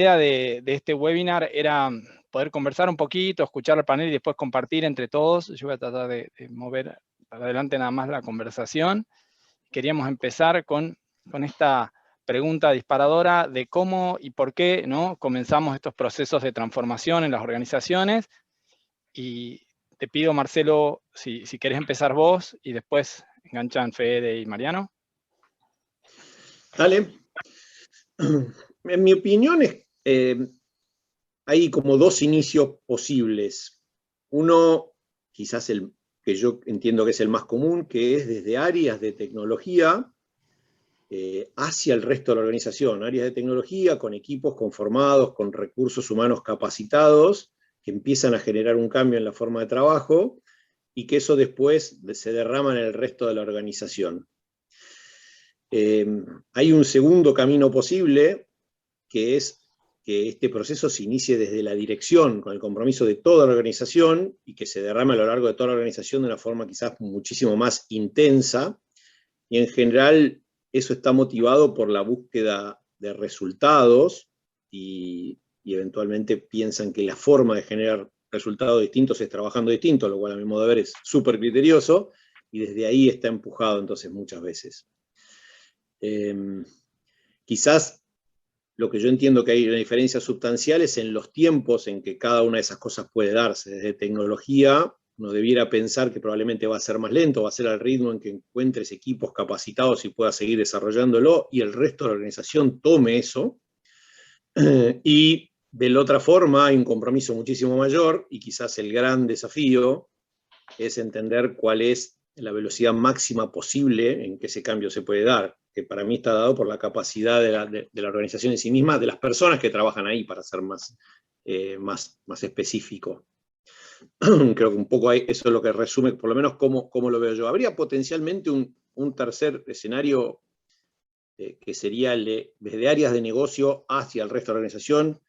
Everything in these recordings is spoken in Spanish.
idea de este webinar era poder conversar un poquito, escuchar el panel y después compartir entre todos. Yo voy a tratar de mover para adelante nada más la conversación. Queríamos empezar con esta pregunta disparadora de cómo y por qué, ¿no?, comenzamos estos procesos de transformación en las organizaciones. Y te pido, Marcelo, si querés empezar vos y después enganchan Fede y Mariano. Dale. En mi opinión, hay como dos inicios posibles. Uno, quizás el que yo entiendo que es el más común, que es desde áreas de tecnología hacia el resto de la organización. Áreas de tecnología con equipos conformados, con recursos humanos capacitados, que empiezan a generar un cambio en la forma de trabajo y que eso después se derrama en el resto de la organización. Hay un segundo camino posible, que es que este proceso se inicie desde la dirección, con el compromiso de toda la organización, y que se derrame a lo largo de toda la organización de una forma quizás muchísimo más intensa, y en general eso está motivado por la búsqueda de resultados, y eventualmente piensan que la forma de generar resultados distintos es trabajando distinto, lo cual a mi modo de ver es súper criterioso, y desde ahí está empujado entonces muchas veces. Quizás lo que yo entiendo que hay una diferencia sustancial es en los tiempos en que cada una de esas cosas puede darse. Desde tecnología, uno debiera pensar que probablemente va a ser más lento, va a ser al ritmo en que encuentres equipos capacitados y puedas seguir desarrollándolo, y el resto de la organización tome eso. Y de la otra forma hay un compromiso muchísimo mayor, y quizás el gran desafío es entender cuál es la velocidad máxima posible en que ese cambio se puede dar, que para mí está dado por la capacidad de la organización en sí misma, de las personas que trabajan ahí, para ser más específico. Creo que un poco eso es lo que resume, por lo menos, cómo lo veo yo. Habría potencialmente un tercer escenario que sería el de desde áreas de negocio hacia el resto de la organización.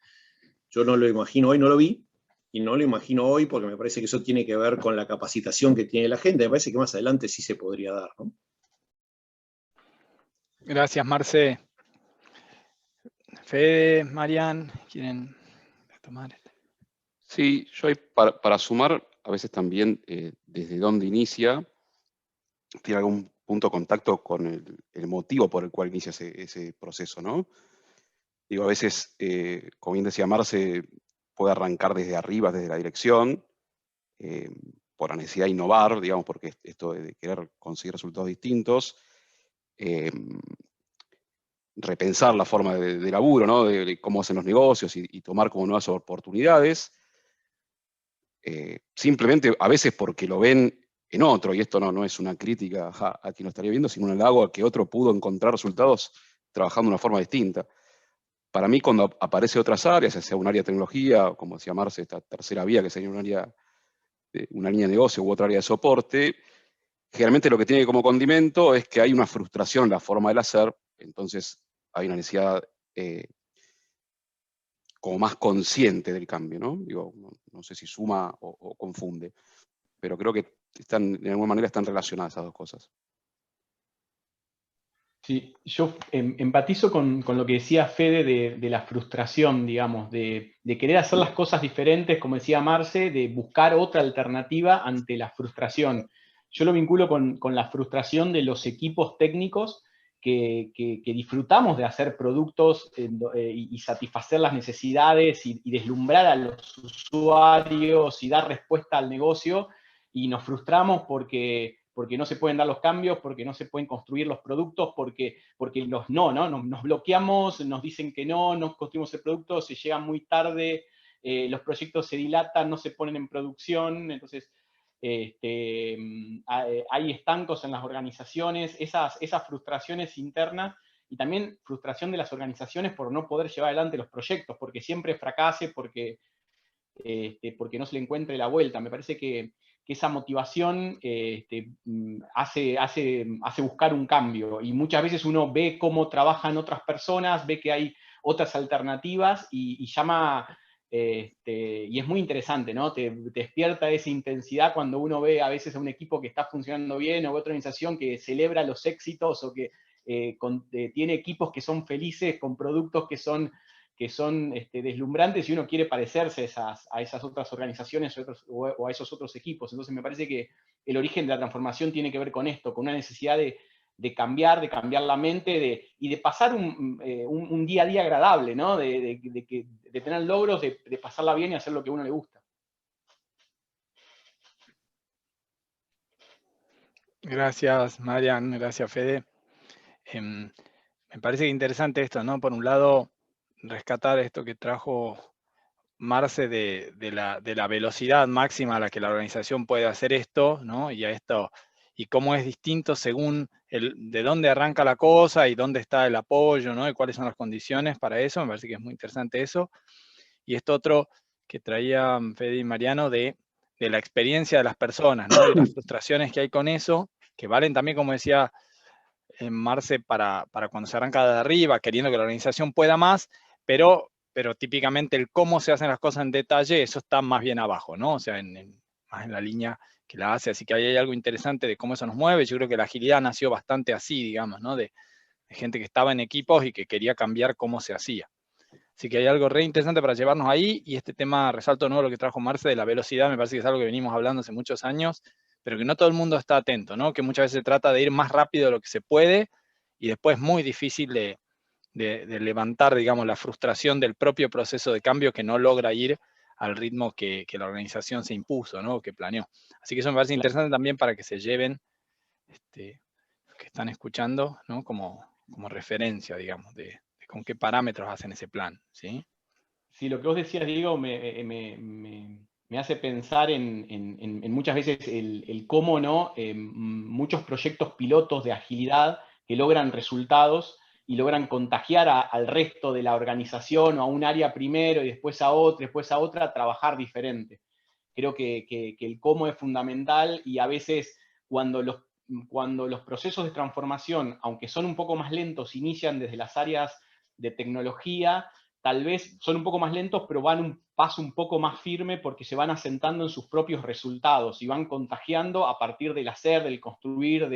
Yo no lo imagino hoy, no lo vi, y no lo imagino hoy porque me parece que eso tiene que ver con la capacitación que tiene la gente. Me parece que más adelante sí se podría dar, ¿no? Gracias, Marce. Fede, Marian, ¿quieren tomar? Sí, yo para sumar, a veces también desde dónde inicia, tiene algún punto de contacto con el motivo por el cual inicia ese proceso, ¿no? Digo, a veces, como bien decía Marce, puede arrancar desde arriba, desde la dirección, por la necesidad de innovar, digamos, porque esto de querer conseguir resultados distintos, repensar la forma de laburo, ¿no?, de cómo hacen los negocios y tomar como nuevas oportunidades, simplemente a veces porque lo ven en otro, y esto no es una crítica a quien lo estaría viendo, sino un halago a que otro pudo encontrar resultados trabajando de una forma distinta. Para mí, cuando aparece otras áreas, ya sea un área de tecnología, como decía Marce, esta tercera vía, que sería una línea de negocio u otra área de soporte, generalmente lo que tiene como condimento es que hay una frustración en la forma del hacer, entonces hay una necesidad como más consciente del cambio, ¿no? Digo, no sé si suma o confunde, pero creo que de alguna manera están relacionadas esas dos cosas. Sí, yo empatizo con lo que decía Fede de la frustración, digamos, de querer hacer las cosas diferentes, como decía Marce, de buscar otra alternativa ante la frustración. Yo lo vinculo con la frustración de los equipos técnicos que disfrutamos de hacer productos y satisfacer las necesidades y deslumbrar a los usuarios y dar respuesta al negocio, y nos frustramos porque no se pueden dar los cambios, porque no se pueden construir los productos, porque nos bloqueamos, nos dicen que no construimos el producto, se llega muy tarde, los proyectos se dilatan, no se ponen en producción, entonces hay estancos en las organizaciones, esas frustraciones internas, y también frustración de las organizaciones por no poder llevar adelante los proyectos, porque siempre fracase, porque no se le encuentre la vuelta. Me parece que esa motivación hace buscar un cambio, y muchas veces uno ve cómo trabajan otras personas, ve que hay otras alternativas y llama, y es muy interesante, ¿no? Te despierta esa intensidad cuando uno ve a veces a un equipo que está funcionando bien, o otra organización que celebra los éxitos, o que tiene equipos que son felices con productos que son que son deslumbrantes y uno quiere parecerse a esas otras organizaciones o a esos otros equipos. Entonces me parece que el origen de la transformación tiene que ver con esto, con una necesidad de cambiar la mente y de pasar un día a día agradable, ¿no? de tener logros, de pasarla bien y hacer lo que a uno le gusta. Gracias, Marian, gracias, Fede. Me parece interesante esto, ¿no? Por un lado, rescatar esto que trajo Marce de la velocidad máxima a la que la organización puede hacer esto, ¿no? Y cómo es distinto según de dónde arranca la cosa y dónde está el apoyo, ¿no? Y cuáles son las condiciones para eso. Me parece que es muy interesante eso. Y esto otro que traían Fede y Mariano de la experiencia de las personas, ¿no? Y las frustraciones que hay con eso, que valen también, como decía Marce, para cuando se arranca de arriba, queriendo que la organización pueda más, pero típicamente el cómo se hacen las cosas en detalle, eso está más bien abajo, ¿no? O sea, más en la línea que la hace. Así que ahí hay algo interesante de cómo eso nos mueve. Yo creo que la agilidad nació bastante así, digamos, ¿no? De gente que estaba en equipos y que quería cambiar cómo se hacía. Así que hay algo re interesante para llevarnos ahí, y este tema, resalto de nuevo lo que trajo Marce de la velocidad, me parece que es algo que venimos hablando hace muchos años, pero que no todo el mundo está atento, ¿no? Que muchas veces se trata de ir más rápido de lo que se puede, y después es muy difícil de levantar, digamos, la frustración del propio proceso de cambio que no logra ir al ritmo que la organización se impuso, ¿no? Que planeó. Así que eso me parece interesante también para que se lleven los que están escuchando, ¿no? Como referencia, digamos, de con qué parámetros hacen ese plan, ¿sí? Sí, lo que vos decías, Diego, me hace pensar en muchas veces el cómo, ¿no? Muchos proyectos pilotos de agilidad que logran resultados y logran contagiar al resto de la organización o a un área primero y después a otra, a trabajar diferente. Creo que el cómo es fundamental, y a veces cuando los procesos de transformación, aunque son un poco más lentos, inician desde las áreas de tecnología, tal vez son un poco más lentos, pero van un paso un poco más firme porque se van asentando en sus propios resultados y van contagiando a partir del hacer, del construir,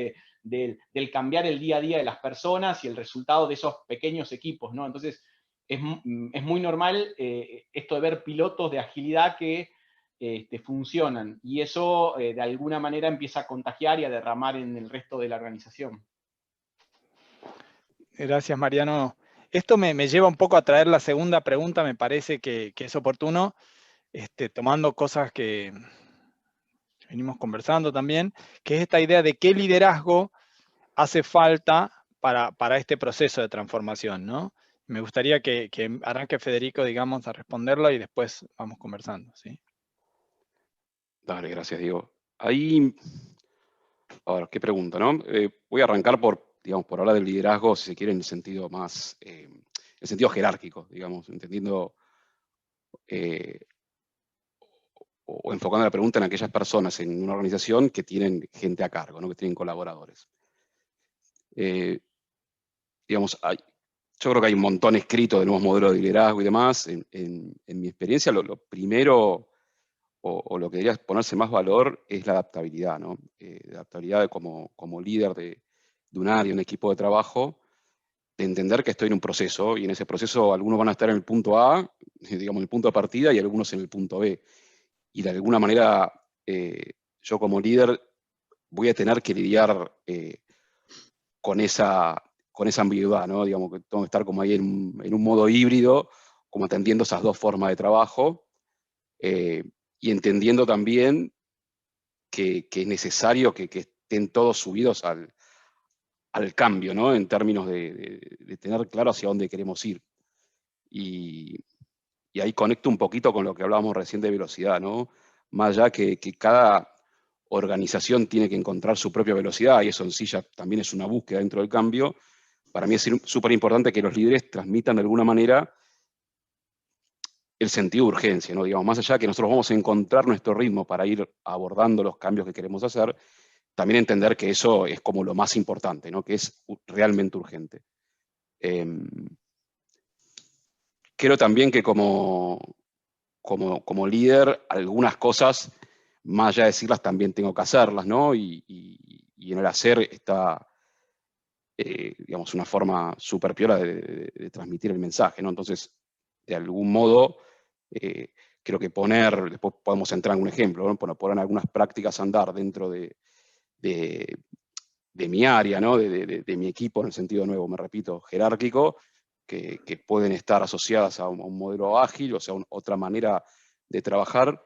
del cambiar el día a día de las personas y el resultado de esos pequeños equipos, ¿no? Entonces, es muy normal esto de ver pilotos de agilidad que funcionan, y eso de alguna manera empieza a contagiar y a derramar en el resto de la organización. Gracias, Mariano. Esto me lleva un poco a traer la segunda pregunta, me parece que es oportuno, tomando cosas que venimos conversando también, que es esta idea de qué liderazgo hace falta para este proceso de transformación, ¿no? Me gustaría que arranque Federico, digamos, a responderlo y después vamos conversando, ¿sí? Dale, gracias, Diego. Ahí, ahora, qué pregunta, ¿no? Voy a arrancar digamos, por hablar del liderazgo, si se quiere, en el sentido más, el sentido jerárquico, digamos, entendiendo o enfocando la pregunta en aquellas personas en una organización que tienen gente a cargo, ¿no? Que tienen colaboradores. Digamos, yo creo que hay un montón escrito de nuevos modelos de liderazgo y demás. En mi experiencia, lo primero, o lo que debería ponerse más valor, es la adaptabilidad, ¿no? La adaptabilidad como líder de un área, un equipo de trabajo, de entender que estoy en un proceso, y en ese proceso algunos van a estar en el punto A, digamos, en el punto de partida, y algunos en el punto B. Y de alguna manera, yo como líder voy a tener que lidiar con esa ambigüedad, ¿no? Digamos que tengo que estar como ahí en un modo híbrido, como atendiendo esas dos formas de trabajo, y entendiendo también que es necesario que estén todos subidos al cambio, ¿no? En términos de tener claro hacia dónde queremos ir. Y ahí conecto un poquito con lo que hablábamos recién de velocidad, ¿no? Más allá que cada organización tiene que encontrar su propia velocidad, y eso en sí ya también es una búsqueda dentro del cambio. Para mí es súper importante que los líderes transmitan de alguna manera el sentido de urgencia, ¿no? Digamos, más allá de que nosotros vamos a encontrar nuestro ritmo para ir abordando los cambios que queremos hacer, también entender que eso es como lo más importante, ¿no? Que es realmente urgente. Creo también que como líder, algunas cosas, más allá de decirlas, también tengo que hacerlas, ¿no? Y en el hacer está, digamos, una forma súper piola de transmitir el mensaje, ¿no? Entonces, de algún modo, creo que después podemos entrar en un ejemplo, ¿no? Poner algunas prácticas a andar dentro de mi área, ¿no? de mi equipo, en el sentido nuevo, me repito, jerárquico, que pueden estar asociadas a un modelo ágil, o sea, otra manera de trabajar.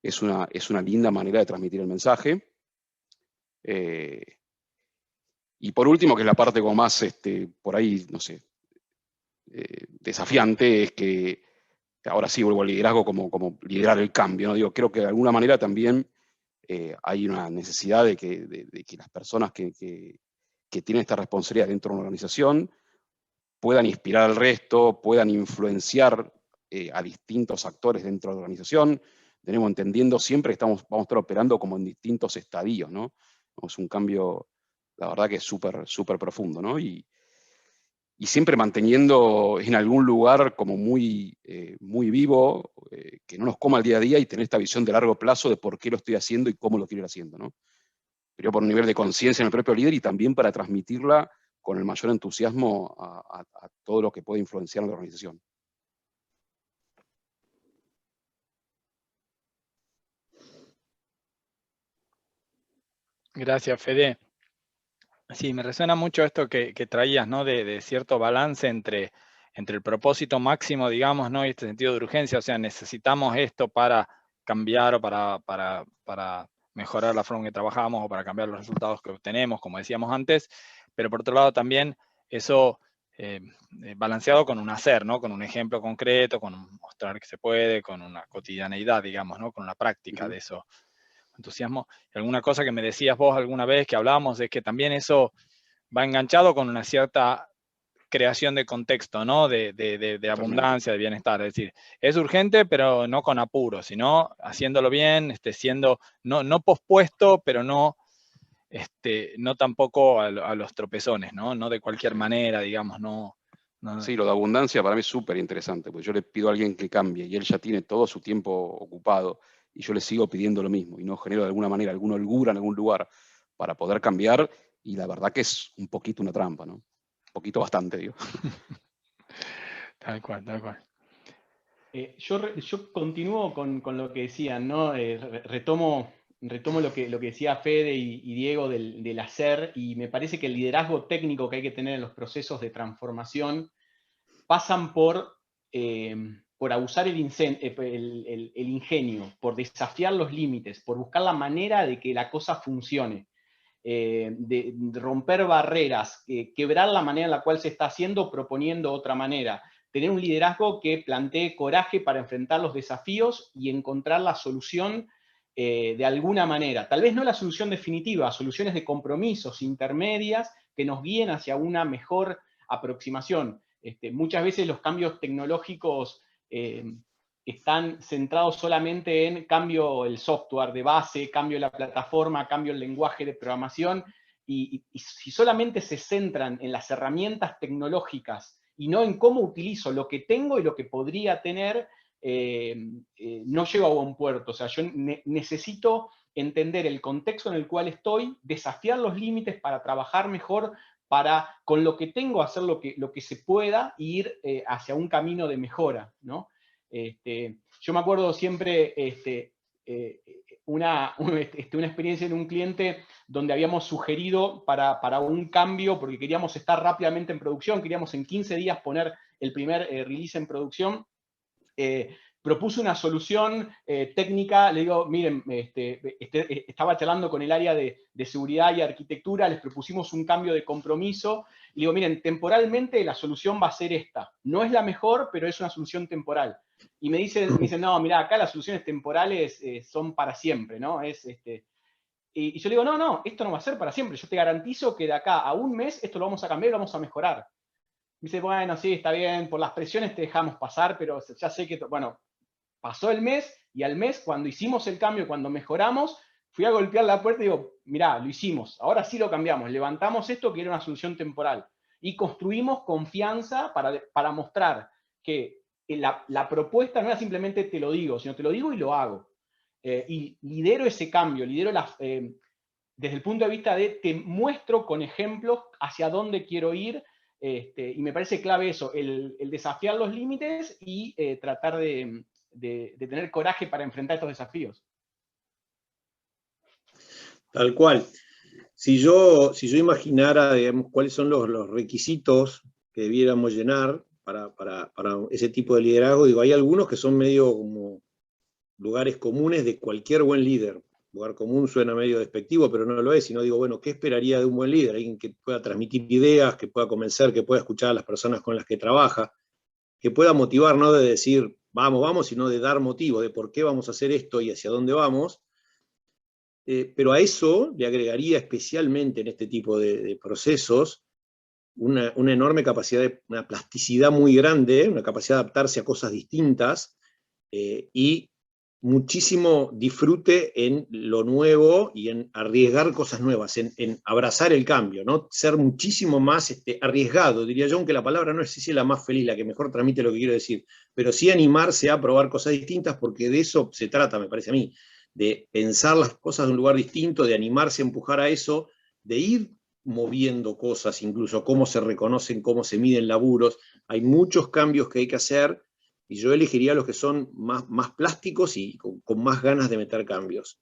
Es una linda manera de transmitir el mensaje. Y por último, que es la parte como más, por ahí, no sé, desafiante, es que ahora sí vuelvo al liderazgo como liderar el cambio, ¿no? Digo, creo que de alguna manera también hay una necesidad de que las personas que tienen esta responsabilidad dentro de una organización puedan inspirar al resto, puedan influenciar a distintos actores dentro de la organización. Tenemos entendiendo siempre que vamos a estar operando como en distintos estadios, ¿no? Es un cambio, la verdad que es súper, súper profundo, ¿no? Y siempre manteniendo en algún lugar como muy, muy vivo, que no nos coma el día a día, y tener esta visión de largo plazo de por qué lo estoy haciendo y cómo lo quiero ir haciendo, ¿no? Pero por un nivel de conciencia en el propio líder, y también para transmitirla con el mayor entusiasmo a todo lo que puede influenciar en la organización. Gracias, Fede. Sí, me resuena mucho esto que traías, ¿no? De cierto balance entre el propósito máximo, digamos, ¿no? Y este sentido de urgencia, o sea, necesitamos esto para cambiar o para mejorar la forma en que trabajamos o para cambiar los resultados que obtenemos, como decíamos antes, pero por otro lado también eso balanceado con un hacer, ¿no? Con un ejemplo concreto, con mostrar que se puede, con una cotidianeidad, digamos, ¿no? Con una práctica de eso. Entusiasmo. Alguna cosa que me decías vos alguna vez que hablábamos es que también eso va enganchado con una cierta creación de contexto, ¿no? De abundancia, de bienestar. Es decir, es urgente, pero no con apuro, sino haciéndolo bien, siendo no pospuesto, pero no tampoco a los tropezones, ¿no? No de cualquier manera, digamos, no. Sí, lo de abundancia para mí es súper interesante, porque yo le pido a alguien que cambie y él ya tiene todo su tiempo ocupado, y yo le sigo pidiendo lo mismo, y no genero de alguna manera alguna holgura en algún lugar para poder cambiar, y la verdad que es un poquito una trampa, ¿no? Un poquito bastante, digo. Tal cual, tal cual. Yo continúo con lo que decían, ¿no? Retomo lo que decía Fede y Diego del hacer, y me parece que el liderazgo técnico que hay que tener en los procesos de transformación pasan por abusar el ingenio, por desafiar los límites, por buscar la manera de que la cosa funcione, de romper barreras, quebrar la manera en la cual se está haciendo, proponiendo otra manera. Tener un liderazgo que plantee coraje para enfrentar los desafíos y encontrar la solución de alguna manera. Tal vez no la solución definitiva, soluciones de compromisos intermedias que nos guíen hacia una mejor aproximación. Muchas veces los cambios tecnológicos están centrados solamente en cambio el software de base, cambio la plataforma, cambio el lenguaje de programación, y si solamente se centran en las herramientas tecnológicas y no en cómo utilizo lo que tengo y lo que podría tener, no llego a buen puerto. O sea, yo necesito entender el contexto en el cual estoy, desafiar los límites para trabajar mejor, para con lo que tengo hacer lo que se pueda e ir hacia un camino de mejora, ¿no? Yo me acuerdo siempre una experiencia en un cliente donde habíamos sugerido para un cambio, porque queríamos estar rápidamente en producción, queríamos en 15 días poner el primer release en producción. Propuse una solución técnica, le digo, miren, estaba charlando con el área de seguridad y arquitectura, les propusimos un cambio de compromiso, y digo, miren, temporalmente la solución va a ser esta. No es la mejor, pero es una solución temporal. Y me dicen, no, mira, acá las soluciones temporales son para siempre, ¿no? Y yo le digo, no, esto no va a ser para siempre. Yo te garantizo que de acá a un mes esto lo vamos a cambiar y lo vamos a mejorar. Me dice, bueno, sí, está bien, por las presiones te dejamos pasar, pero ya sé que, bueno, pasó el mes, y al mes, cuando hicimos el cambio, cuando mejoramos, fui a golpear la puerta y digo, mirá, lo hicimos, ahora sí lo cambiamos, levantamos esto que era una solución temporal, y construimos confianza para mostrar que la propuesta no era simplemente te lo digo, sino te lo digo y lo hago. Y lidero ese cambio, desde el punto de vista de te muestro con ejemplos hacia dónde quiero ir, Y me parece clave eso, el desafiar los límites y tratar de tener coraje para enfrentar estos desafíos. Tal cual. Si yo imaginara, digamos, cuáles son los requisitos que debiéramos llenar para ese tipo de liderazgo, digo, hay algunos que son medio como lugares comunes de cualquier buen líder. Lugar común suena medio despectivo, pero no lo es, sino digo, bueno, ¿qué esperaría de un buen líder? Alguien que pueda transmitir ideas, que pueda convencer, que pueda escuchar a las personas con las que trabaja, que pueda motivar, no de decir, vamos, vamos, sino de dar motivo, de por qué vamos a hacer esto y hacia dónde vamos. Pero a eso le agregaría especialmente en este tipo de procesos una enorme capacidad, una plasticidad muy grande, una capacidad de adaptarse a cosas distintas y muchísimo disfrute en lo nuevo y en arriesgar cosas nuevas, en abrazar el cambio, ¿no? Ser muchísimo más arriesgado, diría yo, aunque la palabra no es si la más feliz, la que mejor transmite lo que quiero decir, pero sí animarse a probar cosas distintas, porque de eso se trata, me parece a mí, de pensar las cosas de un lugar distinto, de animarse a empujar a eso, de ir moviendo cosas, incluso cómo se reconocen, cómo se miden laburos. Hay muchos cambios que hay que hacer y yo elegiría los que son más plásticos y con más ganas de meter cambios.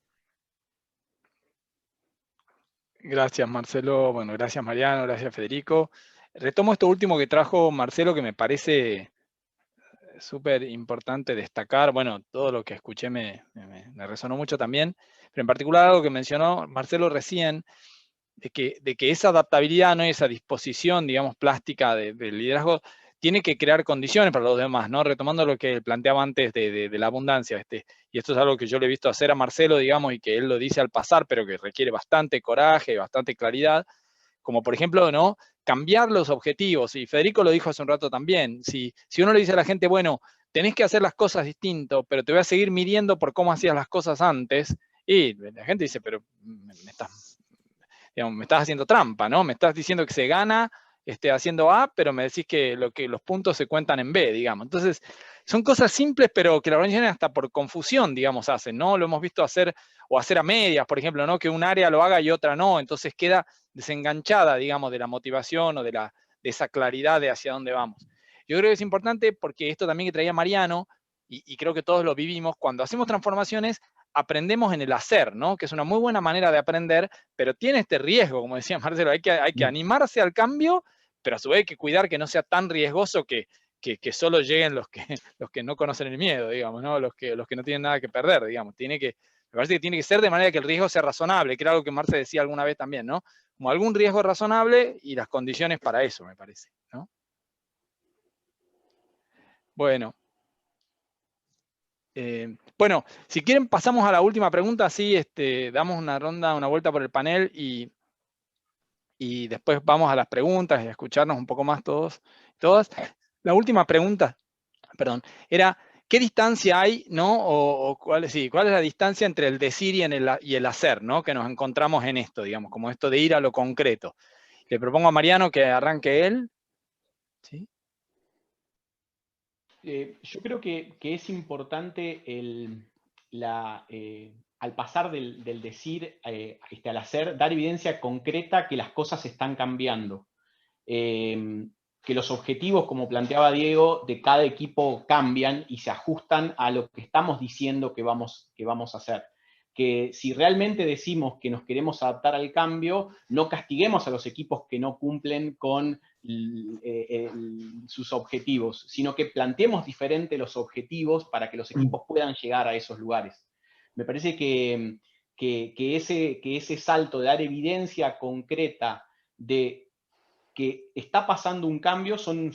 Gracias, Marcelo. Bueno, gracias, Mariano. Gracias, Federico. Retomo esto último que trajo Marcelo, que me parece súper importante destacar. Bueno, todo lo que escuché me resonó mucho también, pero en particular algo que mencionó Marcelo recién, de que esa adaptabilidad, ¿no? Esa disposición, digamos, plástica del liderazgo, tiene que crear condiciones para los demás, ¿no? Retomando lo que planteaba antes de la abundancia, y esto es algo que yo le he visto hacer a Marcelo, digamos, y que él lo dice al pasar, pero que requiere bastante coraje, bastante claridad, como por ejemplo, ¿no? Cambiar los objetivos, y Federico lo dijo hace un rato también, si uno le dice a la gente, bueno, tenés que hacer las cosas distinto, pero te voy a seguir midiendo por cómo hacías las cosas antes, y la gente dice, pero me estás haciendo trampa, ¿no? Me estás diciendo que se gana haciendo A, pero me decís que los puntos se cuentan en B, digamos. Entonces, son cosas simples, pero que la organización hasta por confusión, digamos, hacen, ¿no? Lo hemos visto hacer, o hacer a medias, por ejemplo, ¿no? Que un área lo haga y otra no, entonces queda desenganchada, digamos, de la motivación o de esa claridad de hacia dónde vamos. Yo creo que es importante porque esto también que traía Mariano, y creo que todos lo vivimos, cuando hacemos transformaciones, aprendemos en el hacer, ¿no? Que es una muy buena manera de aprender, pero tiene este riesgo, como decía Marcelo, hay que animarse al cambio, pero a su vez hay que cuidar que no sea tan riesgoso que solo lleguen los que no conocen el miedo, digamos, ¿no? Los que no tienen nada que perder, digamos. Me parece que tiene que ser de manera que el riesgo sea razonable, que era algo que Marce decía alguna vez también, ¿no? Como algún riesgo razonable y las condiciones para eso, me parece, ¿no? Bueno. Bueno, si quieren pasamos a la última pregunta, así damos una ronda, una vuelta por el panel y después vamos a las preguntas y a escucharnos un poco más todos. Todas. La última pregunta, perdón, era ¿qué distancia hay, ¿no? ¿cuál es la distancia entre el decir y el hacer, ¿no? Que nos encontramos en esto, digamos, como esto de ir a lo concreto. Le propongo a Mariano que arranque él. ¿Sí? Yo creo que es importante al pasar del decir al hacer, dar evidencia concreta que las cosas están cambiando. Que los objetivos, como planteaba Diego, de cada equipo cambian y se ajustan a lo que estamos diciendo que vamos a hacer. Que si realmente decimos que nos queremos adaptar al cambio, no castiguemos a los equipos que no cumplen con sus objetivos, sino que planteemos diferente los objetivos para que los equipos puedan llegar a esos lugares. Me parece que ese salto de dar evidencia concreta de que está pasando un cambio son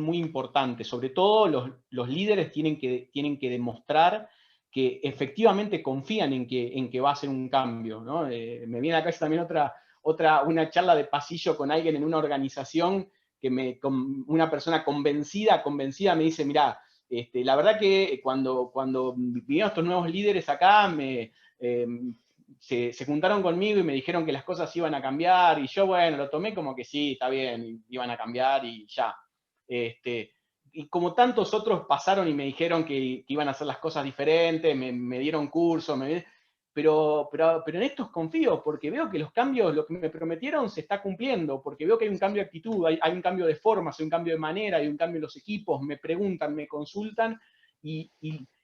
muy importantes. Sobre todo los líderes tienen que demostrar que efectivamente confían en que va a ser un cambio, ¿no? Me viene a la cabeza también una charla de pasillo con alguien en una organización con una persona convencida me dice, mirá, la verdad que cuando vinieron estos nuevos líderes acá, se juntaron conmigo y me dijeron que las cosas iban a cambiar, y yo, bueno, lo tomé como que sí, está bien, iban a cambiar y ya. Y como tantos otros pasaron y me dijeron que iban a hacer las cosas diferentes, me dieron cursos, pero en estos confío, porque veo que los cambios, lo que me prometieron se está cumpliendo, porque veo que hay un cambio de actitud, hay un cambio de formas, hay un cambio de manera, hay un cambio en los equipos, me preguntan, me consultan, y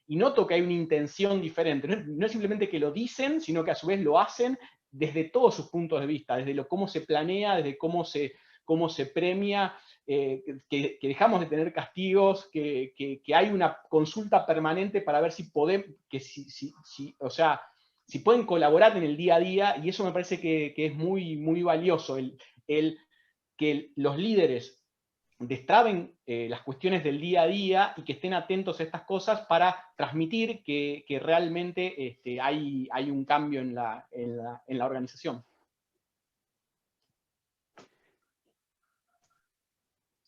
noto que hay una intención diferente. No es simplemente que lo dicen, sino que a su vez lo hacen desde todos sus puntos de vista, desde cómo se planea, desde cómo se premia, que dejamos de tener castigos, que hay una consulta permanente para ver si podemos, o sea, si pueden colaborar en el día a día, y eso me parece que es muy, muy valioso, que los líderes destraben las cuestiones del día a día y que estén atentos a estas cosas para transmitir que realmente hay un cambio en la organización.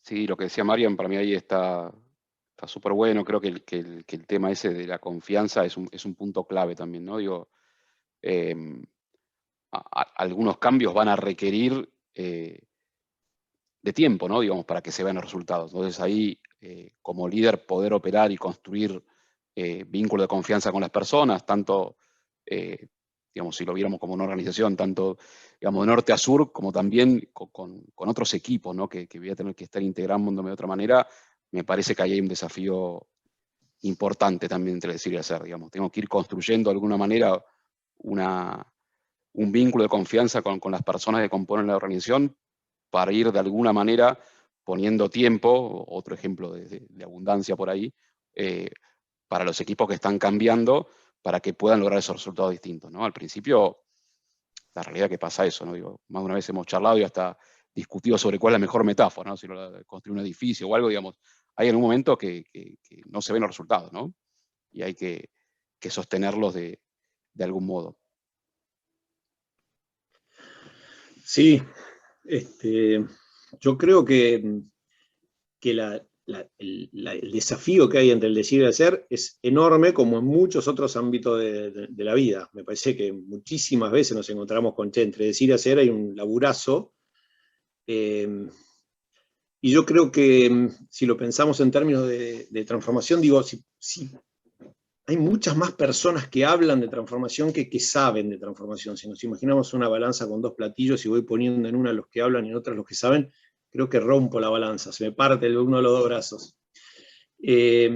Sí, lo que decía Marian, para mí ahí está súper bueno. Creo que el tema ese de la confianza es un punto clave también, ¿no? Digo, algunos cambios van a requerir de tiempo, ¿no? Digamos, para que se vean los resultados. Entonces ahí, como líder, poder operar y construir vínculo de confianza con las personas, tanto, digamos, si lo viéramos como una organización, tanto, digamos, de norte a sur, como también con otros equipos, ¿no? Que voy a tener que estar integrándome de otra manera. Me parece que ahí hay un desafío importante también entre decir y hacer, digamos. Tengo que ir construyendo de alguna manera un vínculo de confianza con las personas que componen la organización, para ir de alguna manera poniendo tiempo, otro ejemplo de abundancia por ahí, para los equipos que están cambiando, para que puedan lograr esos resultados distintos, ¿no? Al principio, la realidad es que pasa eso, ¿no? Digo, más de una vez hemos charlado y hasta discutido sobre cuál es la mejor metáfora, ¿no? Si construir un edificio o algo, digamos, hay en un momento que no se ven los resultados, ¿no? Y hay que sostenerlos de algún modo. Sí, yo creo que el desafío que hay entre el decir y el hacer es enorme, como en muchos otros ámbitos de la vida. Me parece que muchísimas veces nos encontramos con, entre decir y hacer hay un laburazo. Y yo creo que si lo pensamos en términos de transformación, digo, si hay muchas más personas que hablan de transformación que saben de transformación. Si nos imaginamos una balanza con dos platillos y voy poniendo en una los que hablan y en otra los que saben, creo que rompo la balanza, se me parte uno de los dos brazos. Y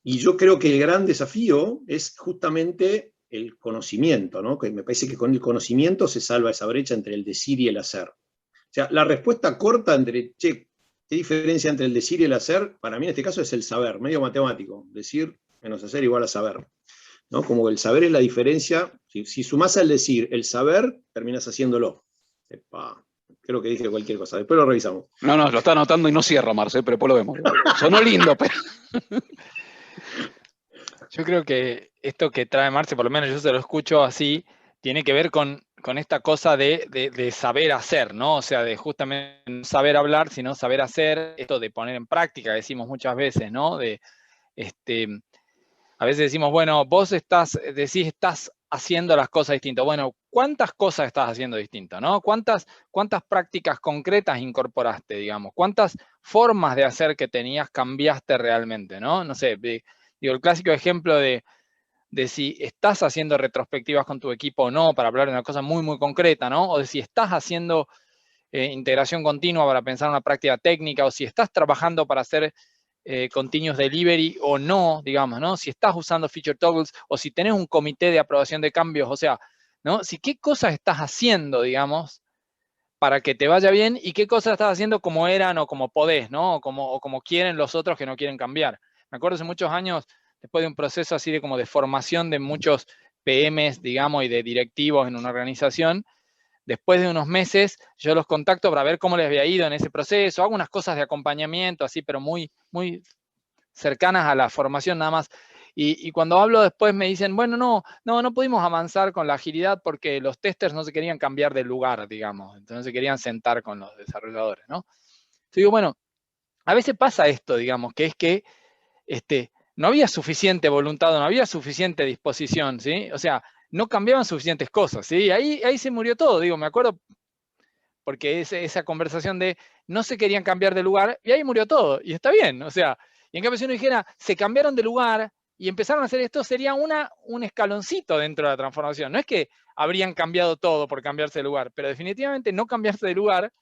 yo creo que el gran desafío es justamente el conocimiento, ¿no? Que me parece que con el conocimiento se salva esa brecha entre el decir y el hacer. O sea, la respuesta corta entre, che, ¿qué diferencia entre el decir y el hacer? Para mí en este caso es el saber, medio matemático. Decir menos hacer igual a saber, ¿no? Como el saber es la diferencia. Si sumás al decir el saber, terminás haciéndolo. Epa, creo que dije cualquier cosa. Después lo revisamos. No, lo está anotando y no cierra, Marce, pero después lo vemos. Sonó lindo, pero... Yo creo que esto que trae Marce, por lo menos yo se lo escucho así, tiene que ver con esta cosa de saber hacer, ¿no? O sea, de justamente no saber hablar, sino saber hacer, esto de poner en práctica, decimos muchas veces, ¿no? A veces decimos, bueno, vos estás haciendo las cosas distintas. Bueno, ¿cuántas cosas estás haciendo distintas, no? ¿Cuántas prácticas concretas incorporaste, digamos? ¿Cuántas formas de hacer que tenías cambiaste realmente, no? No sé, digo, el clásico ejemplo de si estás haciendo retrospectivas con tu equipo o no, para hablar de una cosa muy, muy concreta, ¿no? O de si estás haciendo integración continua para pensar en una práctica técnica, o si estás trabajando para hacer continuous delivery o no, digamos, ¿no? Si estás usando feature toggles o si tenés un comité de aprobación de cambios, o sea, ¿no? Si qué cosas estás haciendo, digamos, para que te vaya bien y qué cosas estás haciendo como eran o como podés, ¿no? O como quieren los otros que no quieren cambiar. Me acuerdo hace muchos años, después de un proceso así de como de formación de muchos PMs, digamos, y de directivos en una organización, después de unos meses, yo los contacto para ver cómo les había ido en ese proceso. Hago unas cosas de acompañamiento, así, pero muy, muy cercanas a la formación nada más. Y cuando hablo después me dicen, bueno, no pudimos avanzar con la agilidad porque los testers no se querían cambiar de lugar, digamos. Entonces se querían sentar con los desarrolladores, ¿no? Entonces digo, bueno, a veces pasa esto, digamos, que es que no había suficiente voluntad, no había suficiente disposición, ¿sí? O sea, no cambiaban suficientes cosas, ¿sí? Ahí se murió todo, digo, me acuerdo, porque esa conversación de no se querían cambiar de lugar, y ahí murió todo, y está bien, o sea, y en cambio si uno dijera, se cambiaron de lugar, y empezaron a hacer esto, sería un escaloncito dentro de la transformación. No es que habrían cambiado todo por cambiarse de lugar, pero definitivamente no cambiarse de lugar,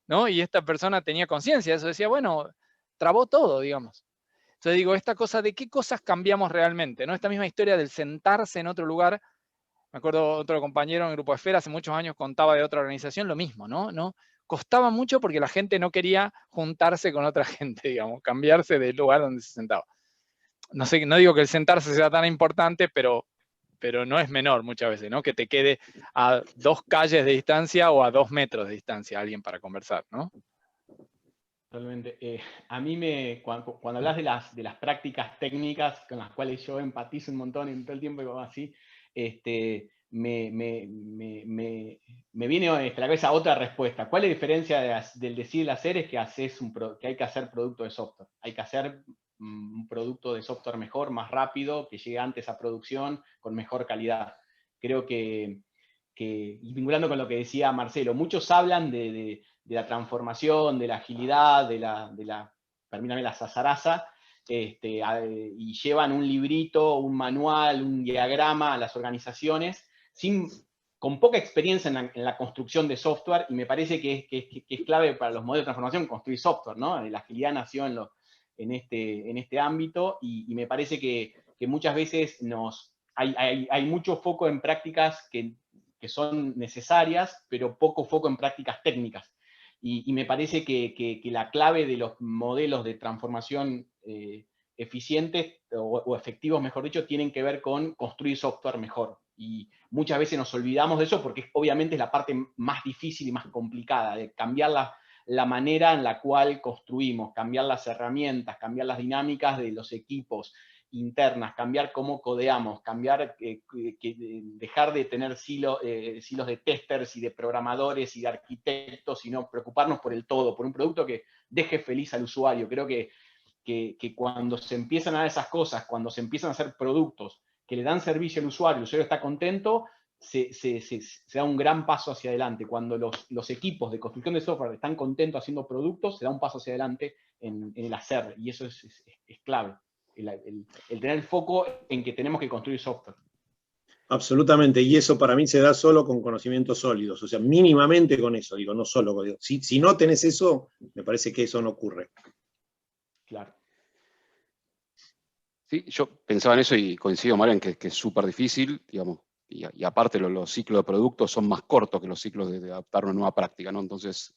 ¿no? Y esta persona tenía conciencia de eso, decía, bueno, trabó todo, digamos. Entonces digo, esta cosa de qué cosas cambiamos realmente, ¿no? Esta misma historia del sentarse en otro lugar. Me acuerdo otro compañero en el Grupo Esfera hace muchos años contaba de otra organización lo mismo, ¿no? Costaba mucho porque la gente no quería juntarse con otra gente, digamos, cambiarse del lugar donde se sentaba. No sé, no digo que el sentarse sea tan importante, pero no es menor muchas veces, ¿no? Que te quede a 2 calles de distancia o a 2 metros de distancia alguien para conversar, ¿no? Totalmente. A mí cuando hablas de las prácticas técnicas con las cuales yo empatizo un montón en todo el tiempo y así, me viene a la cabeza otra respuesta. ¿Cuál es la diferencia del decir y el hacer? Es que hay que hacer producto de software. Hay que hacer un producto de software mejor, más rápido, que llegue antes a producción, con mejor calidad. Creo que y vinculando con lo que decía Marcelo, muchos hablan de la transformación, de la agilidad, permítame, la zazaraza, y llevan un librito, un manual, un diagrama a las organizaciones, con poca experiencia en la construcción de software, y me parece que es clave para los modelos de transformación construir software, ¿no? La agilidad nació en este ámbito, y me parece que muchas veces hay mucho foco en prácticas que son necesarias, pero poco foco en prácticas técnicas. Y me parece que la clave de los modelos de transformación eficientes o efectivos, mejor dicho, tienen que ver con construir software mejor. Y muchas veces nos olvidamos de eso porque obviamente es la parte más difícil y más complicada, de cambiar la manera en la cual construimos, cambiar las herramientas, cambiar las dinámicas de los equipos internas, cambiar cómo codeamos, dejar de tener silos de testers y de programadores y de arquitectos, sino preocuparnos por el todo, por un producto que deje feliz al usuario. Creo que cuando se empiezan a dar esas cosas, cuando se empiezan a hacer productos que le dan servicio al usuario, el usuario está contento, se da un gran paso hacia adelante. Cuando los equipos de construcción de software están contentos haciendo productos, se da un paso hacia adelante en el hacer, y eso es clave. El tener el foco en que tenemos que construir software. Absolutamente, y eso para mí se da solo con conocimientos sólidos, o sea, mínimamente con eso, digo, no solo con eso. Si no tenés eso, me parece que eso no ocurre. Claro. Sí, yo pensaba en eso y coincido, Marian, que es súper difícil, digamos, y aparte los ciclos de productos son más cortos que los ciclos de adaptar una nueva práctica, ¿no? Entonces,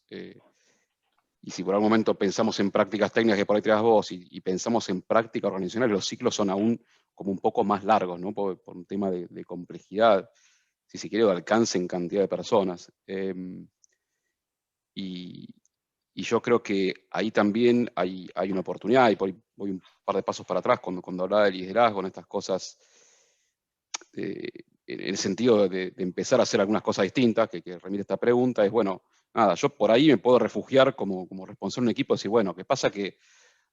y si por algún momento pensamos en prácticas técnicas que por ahí traes vos y pensamos en prácticas organizacionales, los ciclos son aún como un poco más largos, ¿no? Por un tema de complejidad, si se quiere, de alcance en cantidad de personas. Y yo creo que ahí también hay una oportunidad, y voy un par de pasos para atrás cuando hablaba de liderazgo, en estas cosas, en el sentido de empezar a hacer algunas cosas distintas, que remite esta pregunta, es, bueno, nada, yo por ahí me puedo refugiar como responsable de un equipo y decir, bueno, ¿qué pasa? Que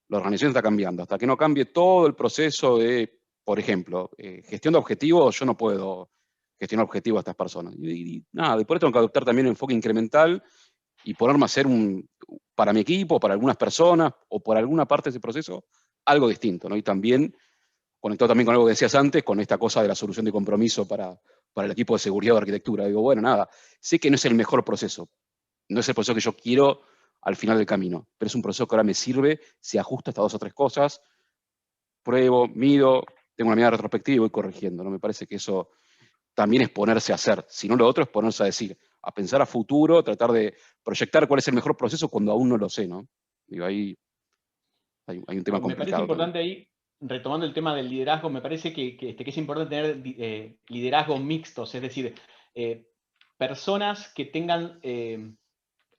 la organización está cambiando. Hasta que no cambie todo el proceso de, por ejemplo, gestión de objetivos, yo no puedo gestionar objetivos a estas personas. Y nada, después tengo que adoptar también un enfoque incremental y ponerme a hacer para mi equipo, para algunas personas, o por alguna parte de ese proceso, algo distinto, ¿no? Y también, conectado también con algo que decías antes, con esta cosa de la solución de compromiso para el equipo de seguridad o arquitectura. Digo, bueno, nada, sé que no es el mejor proceso, no es el proceso que yo quiero al final del camino, pero es un proceso que ahora me sirve, se ajusta a estas 2 o 3 cosas, pruebo, mido, tengo una mirada retrospectiva y voy corrigiendo, ¿no? Me parece que eso también es ponerse a hacer, si no lo otro es ponerse a decir, a pensar a futuro, tratar de proyectar cuál es el mejor proceso cuando aún no lo sé, ¿no? Digo, ahí hay un tema complicado. Me parece importante ahí, retomando el tema del liderazgo, me parece que es importante tener liderazgos mixtos, es decir, personas que tengan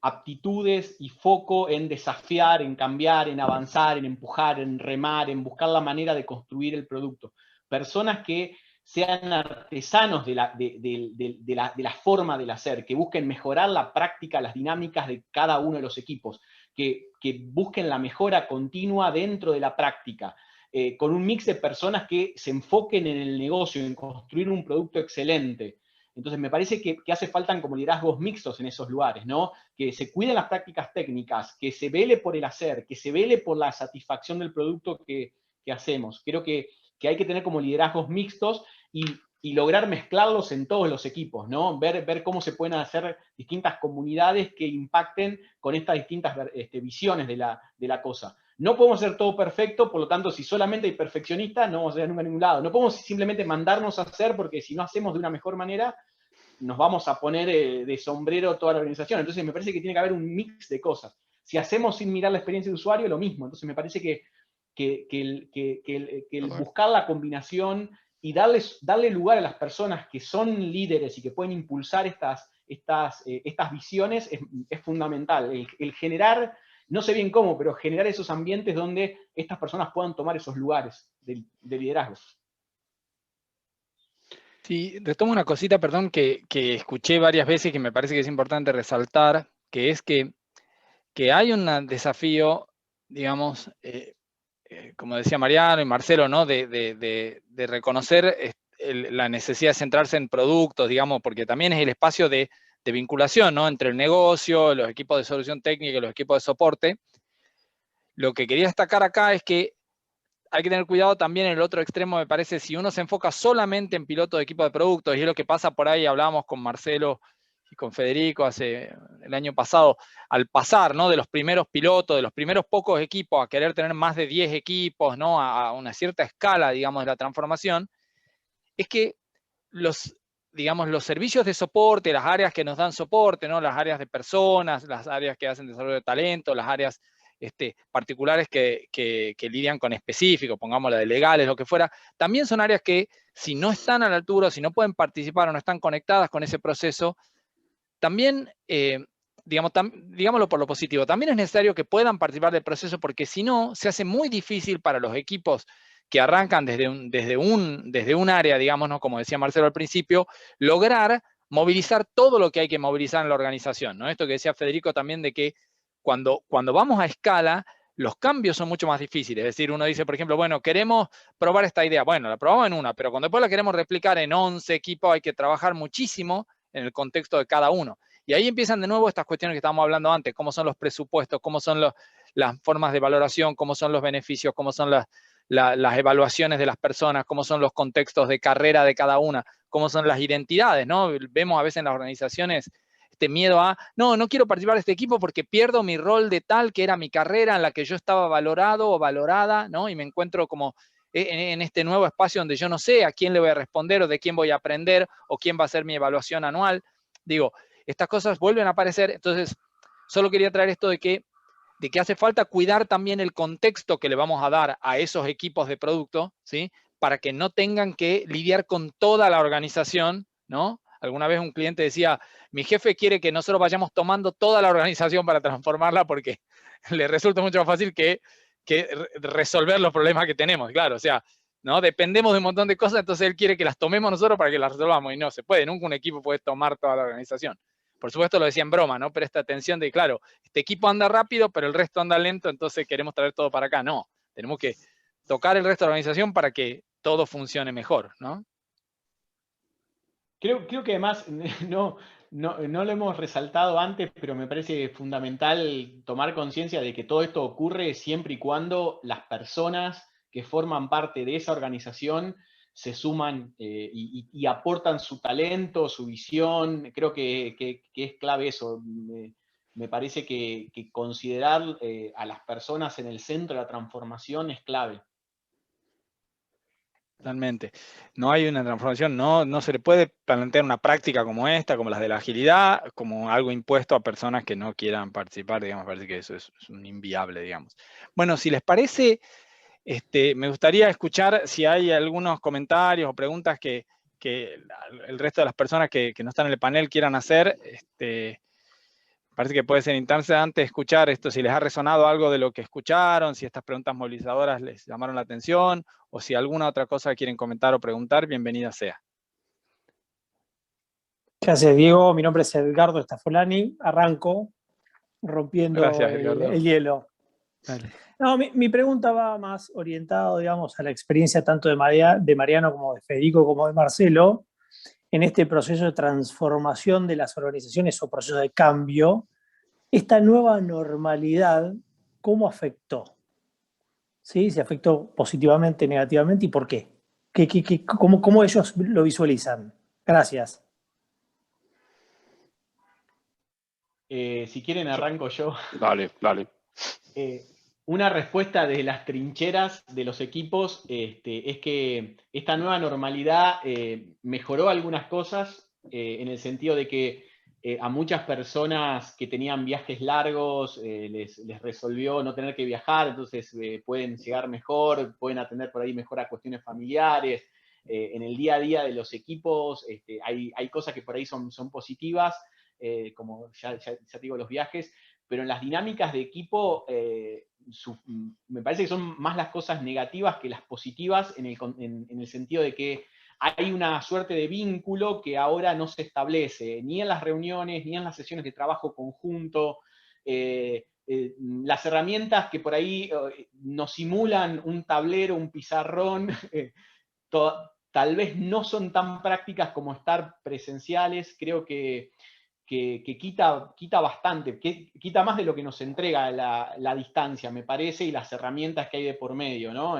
aptitudes y foco en desafiar, en cambiar, en avanzar, en empujar, en remar, en buscar la manera de construir el producto. Personas que sean artesanos de la forma del hacer, que busquen mejorar la práctica, las dinámicas de cada uno de los equipos, que busquen la mejora continua dentro de la práctica, con un mix de personas que se enfoquen en el negocio, en construir un producto excelente. Entonces me parece que hace falta como liderazgos mixtos en esos lugares, ¿no? Que se cuiden las prácticas técnicas, que se vele por el hacer, que se vele por la satisfacción del producto que hacemos. Creo que que hay que tener como liderazgos mixtos y lograr mezclarlos en todos los equipos, ¿no? Ver cómo se pueden hacer distintas comunidades que impacten con estas distintas visiones de la cosa. No podemos hacer todo perfecto, por lo tanto, si solamente hay perfeccionistas, no vamos a llegar nunca a ningún lado. No podemos simplemente mandarnos a hacer, porque si no hacemos de una mejor manera, nos vamos a poner de sombrero toda la organización. Entonces me parece que tiene que haber un mix de cosas. Si hacemos sin mirar la experiencia de usuario, lo mismo. Entonces me parece que el buscar la combinación y darle lugar a las personas que son líderes y que pueden impulsar estas visiones es fundamental. El generar, no sé bien cómo, pero generar esos ambientes donde estas personas puedan tomar esos lugares de liderazgo. Sí, retomo una cosita, perdón, que escuché varias veces y que me parece que es importante resaltar, que es que hay un desafío, digamos, como decía Mariano y Marcelo, ¿no? de reconocer la necesidad de centrarse en productos, digamos, porque también es el espacio de vinculación, ¿no? Entre el negocio, los equipos de solución técnica y los equipos de soporte. Lo que quería destacar acá es que hay que tener cuidado también en el otro extremo, me parece, si uno se enfoca solamente en pilotos de equipo de productos, y es lo que pasa por ahí, hablábamos con Marcelo y con Federico el año pasado, al pasar, ¿no? De los primeros pilotos, de los primeros pocos equipos, a querer tener más de 10 equipos, ¿no? A una cierta escala, digamos, de la transformación, es que digamos, los servicios de soporte, las áreas que nos dan soporte, ¿no? Las áreas de personas, las áreas que hacen desarrollo de talento, las áreas particulares que lidian con específicos, pongamos la de legales, lo que fuera, también son áreas que si no están a la altura, si no pueden participar o no están conectadas con ese proceso, también, digámoslo por lo positivo, también es necesario que puedan participar del proceso, porque si no, se hace muy difícil para los equipos que arrancan desde un área, digamos, ¿no? Como decía Marcelo al principio, lograr movilizar todo lo que hay que movilizar en la organización, ¿no? Esto que decía Federico también de que cuando vamos a escala, los cambios son mucho más difíciles. Es decir, uno dice, por ejemplo, bueno, queremos probar esta idea. Bueno, la probamos en una, pero cuando después la queremos replicar en 11 equipos, hay que trabajar muchísimo en el contexto de cada uno. Y ahí empiezan de nuevo estas cuestiones que estábamos hablando antes, cómo son los presupuestos, cómo son las formas de valoración, cómo son los beneficios, cómo son las evaluaciones de las personas, cómo son los contextos de carrera de cada una, cómo son las identidades, ¿no? Vemos a veces en las organizaciones este miedo a, no quiero participar de este equipo porque pierdo mi rol de tal que era mi carrera en la que yo estaba valorado o valorada, ¿no? Y me encuentro como en este nuevo espacio donde yo no sé a quién le voy a responder o de quién voy a aprender o quién va a ser mi evaluación anual. Digo, estas cosas vuelven a aparecer, entonces solo quería traer esto de que hace falta cuidar también el contexto que le vamos a dar a esos equipos de producto, ¿sí? Para que no tengan que lidiar con toda la organización, ¿no? Alguna vez un cliente decía, mi jefe quiere que nosotros vayamos tomando toda la organización para transformarla porque le resulta mucho más fácil que resolver los problemas que tenemos, claro, o sea, ¿no? Dependemos de un montón de cosas, entonces él quiere que las tomemos nosotros para que las resolvamos, y no se puede, nunca un equipo puede tomar toda la organización. Por supuesto lo decía en broma, ¿no? Presta atención de, claro, este equipo anda rápido, pero el resto anda lento, entonces queremos traer todo para acá. No, tenemos que tocar el resto de la organización para que todo funcione mejor, ¿no? Creo que además, no lo hemos resaltado antes, pero me parece fundamental tomar conciencia de que todo esto ocurre siempre y cuando las personas que forman parte de esa organización se suman y aportan su talento, su visión. Creo que es clave eso. Me parece que considerar a las personas en el centro de la transformación es clave. Totalmente. No hay una transformación, no se le puede plantear una práctica como esta, como las de la agilidad, como algo impuesto a personas que no quieran participar, digamos, parece que eso es un inviable, digamos. Bueno, si les parece, me gustaría escuchar si hay algunos comentarios o preguntas que el resto de las personas que no están en el panel quieran hacer. Parece que puede ser interesante escuchar esto, si les ha resonado algo de lo que escucharon, si estas preguntas movilizadoras les llamaron la atención, o si alguna otra cosa quieren comentar o preguntar, bienvenida sea. Gracias, Diego. Mi nombre es Edgardo Stafolani. Arranco rompiendo Gracias, el hielo. Dale. No, mi pregunta va más orientada, digamos, a la experiencia tanto de Mariano como de Federico como de Marcelo en este proceso de transformación de las organizaciones o proceso de cambio. Esta nueva normalidad, ¿cómo afectó? ¿Sí? ¿Se afectó positivamente, negativamente y por qué? ¿Cómo ellos lo visualizan? Gracias. Si quieren arranco yo. Dale, dale. Una respuesta desde las trincheras de los equipos es que esta nueva normalidad mejoró algunas cosas en el sentido de que a muchas personas que tenían viajes largos les resolvió no tener que viajar, entonces pueden llegar mejor, pueden atender por ahí mejor a cuestiones familiares. En el día a día de los equipos hay cosas que por ahí son positivas, como ya digo, los viajes, pero en las dinámicas de equipo me parece que son más las cosas negativas que las positivas en el sentido de que hay una suerte de vínculo que ahora no se establece, ni en las reuniones, ni en las sesiones de trabajo conjunto. Las herramientas que por ahí nos simulan un tablero, un pizarrón, tal vez no son tan prácticas como estar presenciales. Creo que quita bastante, quita más de lo que nos entrega la distancia, me parece, y las herramientas que hay de por medio, ¿no?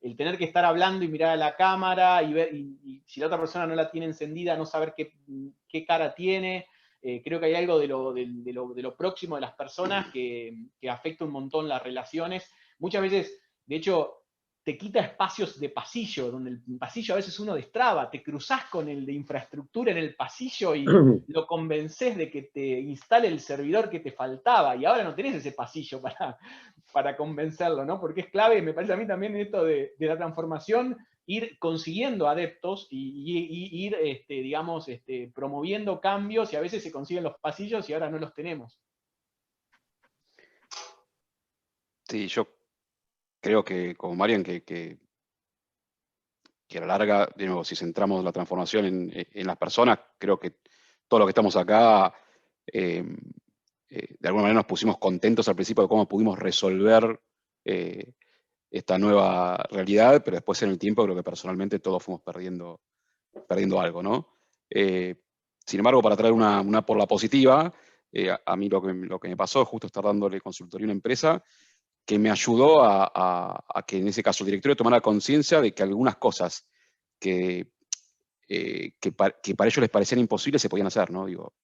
El tener que estar hablando y mirar a la cámara y ver, y si la otra persona no la tiene encendida, no saber qué cara tiene. Creo que hay algo de lo próximo de las personas que afecta un montón las relaciones. Muchas veces, de hecho, te quita espacios de pasillo, donde el pasillo a veces uno destraba, te cruzás con el de infraestructura en el pasillo y lo convencés de que te instale el servidor que te faltaba, y ahora no tenés ese pasillo para convencerlo, ¿no? Porque es clave, me parece a mí también esto de la transformación, ir consiguiendo adeptos y ir, digamos, promoviendo cambios, y a veces se consiguen los pasillos y ahora no los tenemos. Sí, yo creo que, como Marian, que a la larga, de nuevo, si centramos la transformación en las personas, creo que todos los que estamos acá, de alguna manera nos pusimos contentos al principio de cómo pudimos resolver esta nueva realidad, pero después en el tiempo creo que personalmente todos fuimos perdiendo algo, ¿no? Sin embargo, para traer una por la positiva, a mí lo que me pasó es justo estar dándole consultoría a una empresa que me ayudó a que en ese caso el directorio tomara conciencia de que algunas cosas que para ellos les parecían imposibles se podían hacer, ¿no? Digo,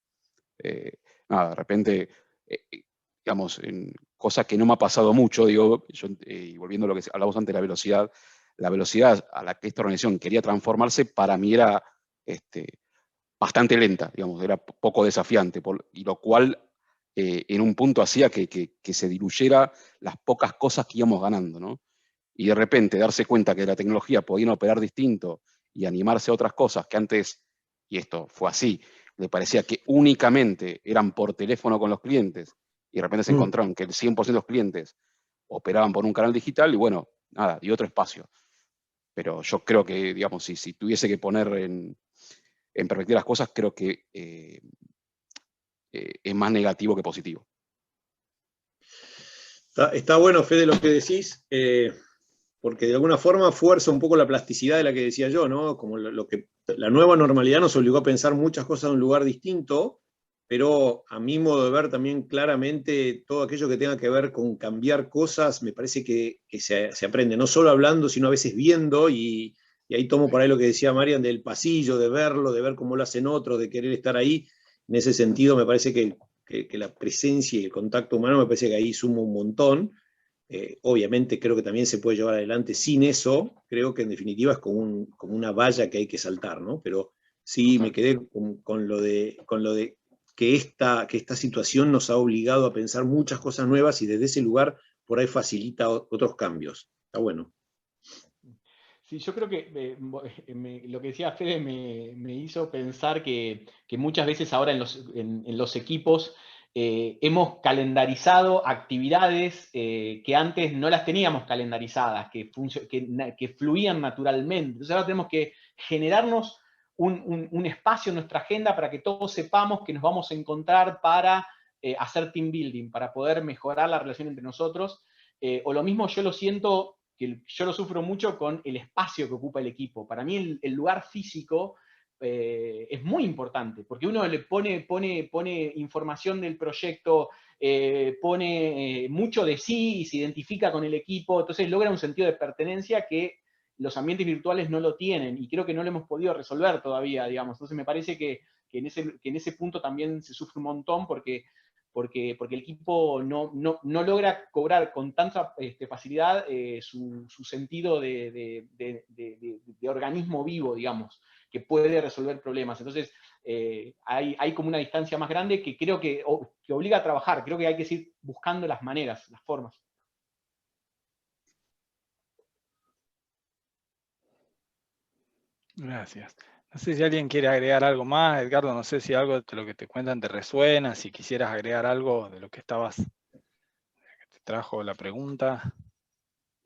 nada, de repente, digamos, cosa que no me ha pasado mucho, digo, y volviendo a lo que hablamos antes de la velocidad a la que esta organización quería transformarse para mí era bastante lenta, digamos, era poco desafiante, y lo cual en un punto hacía que se diluyera las pocas cosas que íbamos ganando, ¿no? Y de repente darse cuenta que la tecnología podía operar distinto y animarse a otras cosas que antes, y esto fue así, le parecía que únicamente eran por teléfono con los clientes, y de repente se encontraron que el 100% de los clientes operaban por un canal digital, y bueno, nada, y otro espacio. Pero yo creo que, digamos, si tuviese que poner en perspectiva las cosas, creo que es más negativo que positivo. Está bueno, Fede, lo que decís, porque de alguna forma fuerza un poco la plasticidad de la que decía yo, ¿no? Como la nueva normalidad nos obligó a pensar muchas cosas en un lugar distinto, pero a mi modo de ver también claramente todo aquello que tenga que ver con cambiar cosas, me parece que se aprende, no solo hablando, sino a veces viendo, y ahí tomo por ahí lo que decía Marian del pasillo, de verlo, de ver cómo lo hacen otros, de querer estar ahí. En ese sentido me parece que la presencia y el contacto humano me parece que ahí suma un montón. Obviamente creo que también se puede llevar adelante sin eso, creo que en definitiva es como una valla que hay que saltar, ¿no? Pero sí me quedé con lo de que esta situación nos ha obligado a pensar muchas cosas nuevas y desde ese lugar por ahí facilita otros cambios. Está bueno. Sí, yo creo que lo que decía Fede me hizo pensar que muchas veces ahora en los equipos hemos calendarizado actividades que antes no las teníamos calendarizadas, que fluían naturalmente. Entonces ahora tenemos que generarnos un espacio en nuestra agenda para que todos sepamos que nos vamos a encontrar para hacer team building, para poder mejorar la relación entre nosotros. O lo mismo yo lo siento, que yo lo sufro mucho con el espacio que ocupa el equipo. Para mí el lugar físico es muy importante, porque uno le pone información del proyecto, pone mucho de sí y se identifica con el equipo, entonces logra un sentido de pertenencia que los ambientes virtuales no lo tienen, y creo que no lo hemos podido resolver todavía, digamos. Entonces me parece que en ese punto también se sufre un montón, porque el equipo no logra cobrar con tanta facilidad su sentido de organismo vivo, digamos, que puede resolver problemas. Entonces, hay como una distancia más grande que creo que obliga a trabajar. Creo que hay que seguir buscando las maneras, las formas. Gracias. No sé si alguien quiere agregar algo más. Edgardo, no sé si algo de lo que te cuentan te resuena, si quisieras agregar algo de lo que te trajo la pregunta.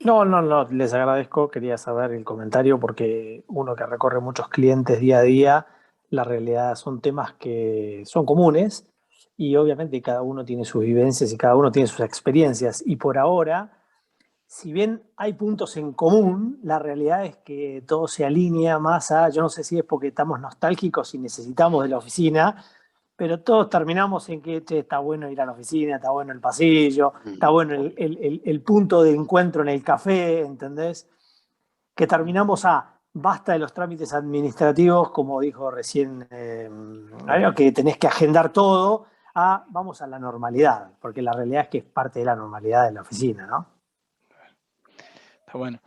No, les agradezco, quería saber el comentario porque uno que recorre muchos clientes día a día, la realidad son temas que son comunes y obviamente cada uno tiene sus vivencias y cada uno tiene sus experiencias y por ahora, si bien hay puntos en común, la realidad es que todo se alinea más a, yo no sé si es porque estamos nostálgicos y necesitamos de la oficina, pero todos terminamos en que che, está bueno ir a la oficina, está bueno el pasillo, está bueno el punto de encuentro en el café, ¿entendés? Que terminamos basta de los trámites administrativos, como dijo recién, que tenés que agendar todo, vamos a la normalidad, porque la realidad es que es parte de la normalidad de la oficina, ¿no? Está bueno.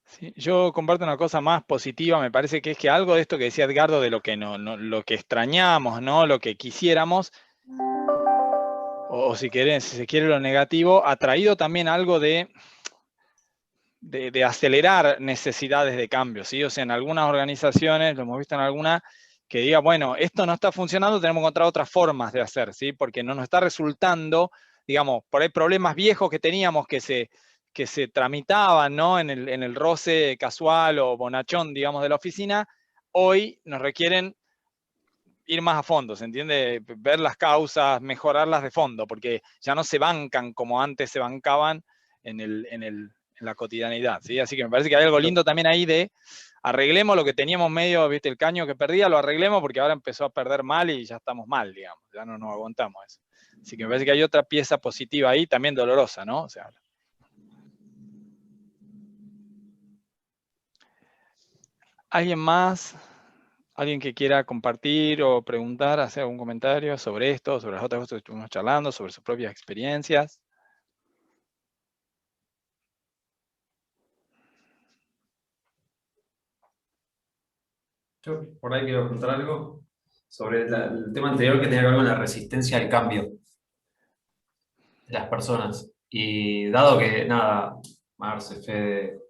Sí, yo comparto una cosa más positiva, me parece que es que algo de esto que decía Edgardo, de lo que, lo que extrañamos, ¿no? Lo que quisiéramos, o si se quiere lo negativo, ha traído también algo de acelerar necesidades de cambio, ¿sí? O sea, en algunas organizaciones, lo hemos visto en algunas, que diga, bueno, esto no está funcionando, tenemos que encontrar otras formas de hacer, ¿sí? Porque no nos está resultando, digamos, por ahí problemas viejos que teníamos que se tramitaban, ¿no? En el roce casual o bonachón, digamos, de la oficina, hoy nos requieren ir más a fondo, ¿se entiende? Ver las causas, mejorarlas de fondo, porque ya no se bancan como antes se bancaban en la cotidianidad, ¿sí? Así que me parece que hay algo lindo también ahí de arreglemos lo que teníamos medio, viste, el caño que perdía, lo arreglemos porque ahora empezó a perder mal y ya estamos mal, digamos, ya no nos aguantamos eso. Así que me parece que hay otra pieza positiva ahí, también dolorosa, ¿no? O sea, ¿alguien más? ¿Alguien que quiera compartir o preguntar, hacer algún comentario sobre esto, sobre las otras cosas que estuvimos charlando, sobre sus propias experiencias? Yo por ahí quiero contar algo sobre el tema anterior que tenía que ver con la resistencia al cambio de las personas. Y dado que, nada, Marce, Fede,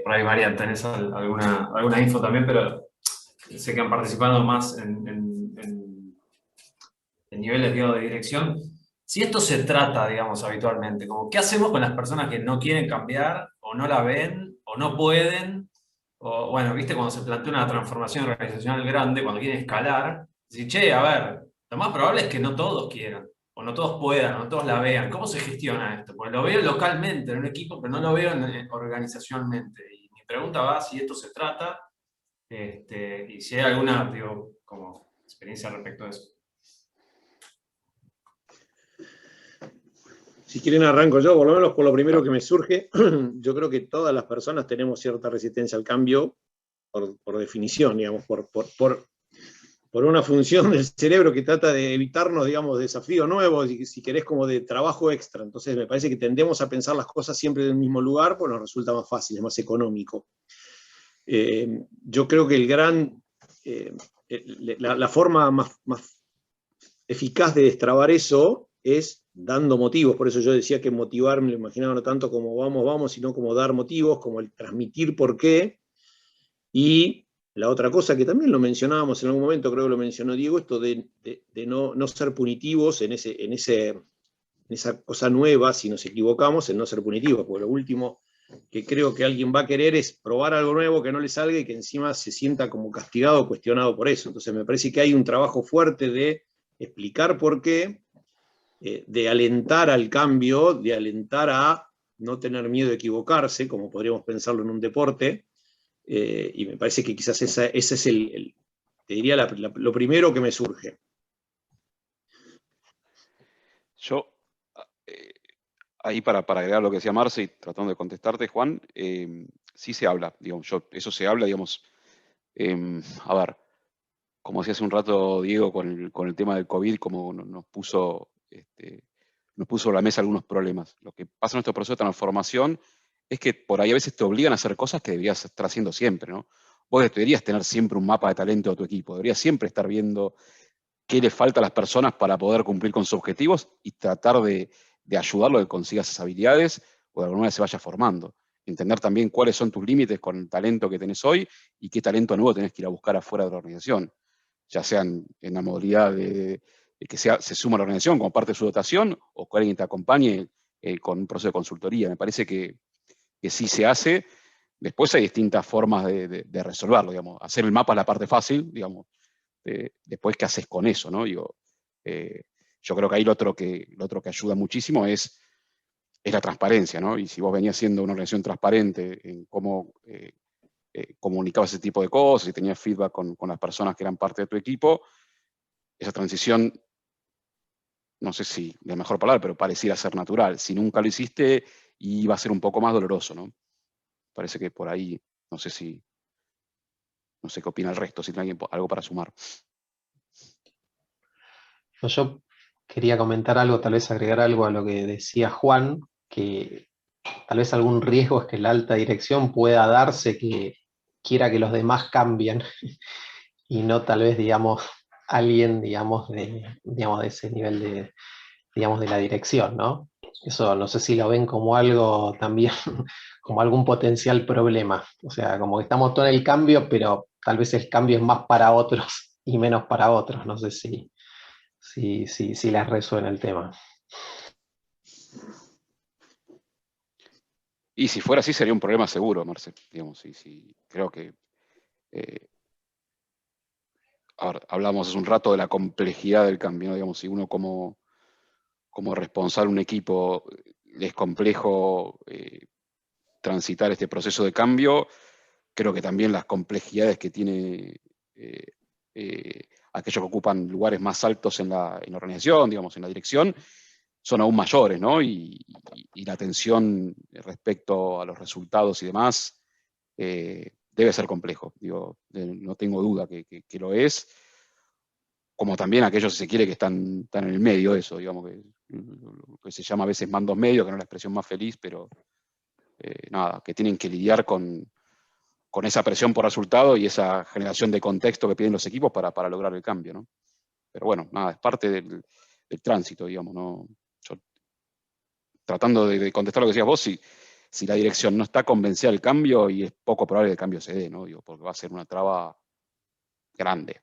por ahí Marian, tenés alguna info también, pero sé que han participado más en niveles, digamos, de dirección. Si esto se trata, digamos, habitualmente, como ¿qué hacemos con las personas que no quieren cambiar, o no la ven, o no pueden? O, bueno, viste, cuando se plantea una transformación organizacional grande, cuando quieren escalar, decir, che, a ver, lo más probable es que no todos quieran, o no todos puedan, o no todos la vean. ¿Cómo se gestiona esto? Porque lo veo localmente en un equipo, pero no lo veo organizacionalmente. Y mi pregunta va si esto se trata, y si hay alguna, digo, como experiencia respecto a eso. Si quieren arranco yo, por lo menos por lo primero que me surge. Yo creo que todas las personas tenemos cierta resistencia al cambio por definición, digamos, por una función del cerebro que trata de evitarnos, digamos, desafíos nuevos, y si querés como de trabajo extra. Entonces me parece que tendemos a pensar las cosas siempre en el mismo lugar, pues nos resulta más fácil, es más económico. Yo creo que la forma más eficaz de destrabar eso es dando motivos. Por eso yo decía que motivar me lo imaginaba no tanto como vamos, sino como dar motivos, como el transmitir por qué. Y la otra cosa que también lo mencionábamos en algún momento, creo que lo mencionó Diego, esto de no ser punitivos en esa cosa nueva, si nos equivocamos, en no ser punitivos, porque lo último que creo que alguien va a querer es probar algo nuevo que no le salga y que encima se sienta como castigado o cuestionado por eso. Entonces me parece que hay un trabajo fuerte de explicar por qué, de alentar al cambio, de alentar a no tener miedo de equivocarse, como podríamos pensarlo en un deporte, y me parece que quizás ese es te diría lo primero que me surge. Yo ahí para agregar lo que decía Marce y tratando de contestarte, Juan, sí se habla, digamos, eso se habla, digamos, a ver, como decía hace un rato Diego con el tema del COVID, como nos puso sobre la mesa algunos problemas. Lo que pasa en nuestro proceso de transformación es que por ahí a veces te obligan a hacer cosas que deberías estar haciendo siempre, ¿no? Vos deberías tener siempre un mapa de talento de tu equipo, deberías siempre estar viendo qué le falta a las personas para poder cumplir con sus objetivos y tratar de ayudarlo a que consiga esas habilidades o de alguna manera se vaya formando. Entender también cuáles son tus límites con el talento que tenés hoy y qué talento nuevo tenés que ir a buscar afuera de la organización, ya sea en la modalidad de que se suma a la organización como parte de su dotación o que alguien te acompañe con un proceso de consultoría. Me parece que sí se hace. Después hay distintas formas de resolverlo, digamos. Hacer el mapa es la parte fácil, digamos. Después, ¿qué haces con eso, no? Digo, yo creo que ahí lo otro que ayuda muchísimo es la transparencia, ¿no? Y si vos venías siendo una organización transparente en cómo comunicabas ese tipo de cosas y tenías feedback con las personas que eran parte de tu equipo, esa transición, no sé si la mejor palabra, pero pareciera ser natural. Si nunca lo hiciste, iba a ser un poco más doloroso, ¿no? Parece que por ahí, no sé qué opina el resto, si tiene alguien algo para sumar. Yo quería comentar algo, tal vez agregar algo a lo que decía Juan, que tal vez algún riesgo es que la alta dirección pueda darse que quiera que los demás cambien y no tal vez, digamos, alguien, digamos, de ese nivel de la dirección, ¿no? Eso no sé si lo ven como algo también, como algún potencial problema. O sea, como que estamos todos en el cambio, pero tal vez el cambio es más para otros y menos para otros. No sé si les resuena el tema. Y si fuera así sería un problema seguro, Marce. Digamos, creo que ahora, hablamos hace un rato de la complejidad del cambio, ¿no? Digamos, si uno como responsable de un equipo es complejo transitar este proceso de cambio, creo que también las complejidades que tiene aquellos que ocupan lugares más altos en la organización, digamos, en la dirección, son aún mayores, ¿no? Y la atención respecto a los resultados y demás debe ser complejo. Digo, no tengo duda que lo es, como también aquellos, si se quiere, que están en el medio de eso, digamos, lo que se llama a veces mandos medios, que no es la expresión más feliz, pero nada, que tienen que lidiar con esa presión por resultado y esa generación de contexto que piden los equipos para lograr el cambio, ¿no? Pero bueno, nada, es parte del tránsito, digamos, ¿no? Yo, tratando de contestar lo que decías vos, si la dirección no está convencida del cambio, y es poco probable que el cambio se dé, ¿no? Digo, porque va a ser una traba grande.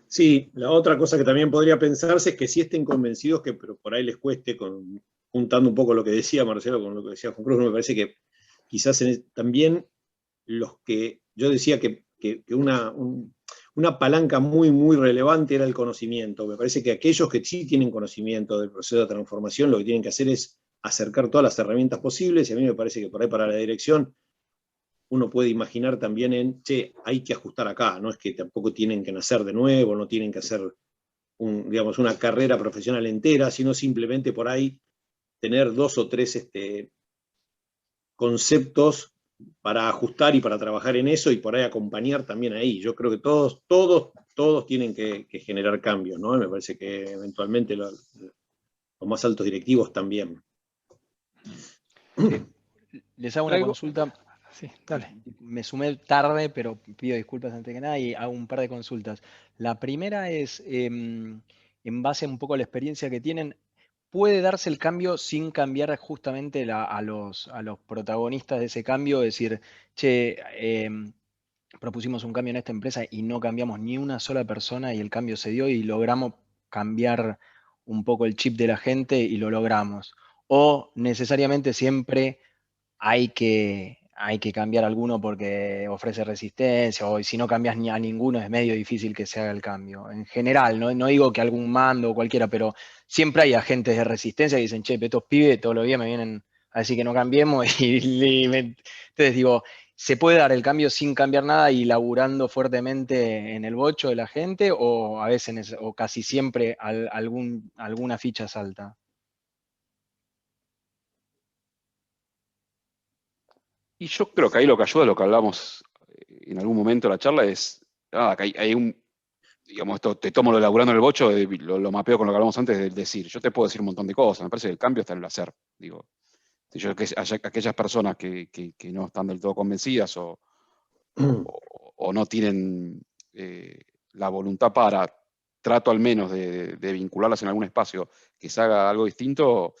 Sí, la otra cosa que también podría pensarse es que si estén convencidos, pero por ahí les cueste, juntando un poco lo que decía Marcelo con lo que decía Juan Cruz, me parece que quizás también los que, yo decía que una palanca muy, muy relevante era el conocimiento. Me parece que aquellos que sí tienen conocimiento del proceso de transformación, lo que tienen que hacer es acercar todas las herramientas posibles, y a mí me parece que por ahí para la dirección uno puede imaginar también hay que ajustar acá, no es que tampoco tienen que nacer de nuevo, no tienen que hacer una carrera profesional entera, sino simplemente por ahí tener 2 o 3 conceptos para ajustar y para trabajar en eso y por ahí acompañar también ahí. Yo creo que todos tienen que generar cambios, ¿no? Me parece que eventualmente los más altos directivos también. Sí. Les hago una consulta. Sí, dale. Me sumé tarde, pero pido disculpas antes que nada y hago un par de consultas. La primera es, en base un poco a la experiencia que tienen, ¿puede darse el cambio sin cambiar justamente a los protagonistas de ese cambio? Es decir, che, propusimos un cambio en esta empresa y no cambiamos ni una sola persona y el cambio se dio y logramos cambiar un poco el chip de la gente y lo logramos. O necesariamente siempre hay que cambiar alguno porque ofrece resistencia, o si no cambias ni a ninguno es medio difícil que se haga el cambio. En general, no digo que algún mando o cualquiera, pero siempre hay agentes de resistencia que dicen, che, estos pibes todos los días me vienen a decir que no cambiemos entonces digo, ¿se puede dar el cambio sin cambiar nada y laburando fuertemente en el bocho de la gente, o a veces o casi siempre alguna ficha salta? Y yo creo que ahí lo que ayuda, lo que hablamos en algún momento de la charla, es que hay un, digamos, esto te tomo lo laburando en el bocho, lo mapeo con lo que hablamos antes de decir. Yo te puedo decir un montón de cosas, me parece que el cambio está en el hacer. Digo, si yo, aquellas personas que no están del todo convencidas o no tienen la voluntad para, trato al menos de vincularlas en algún espacio que se haga algo distinto,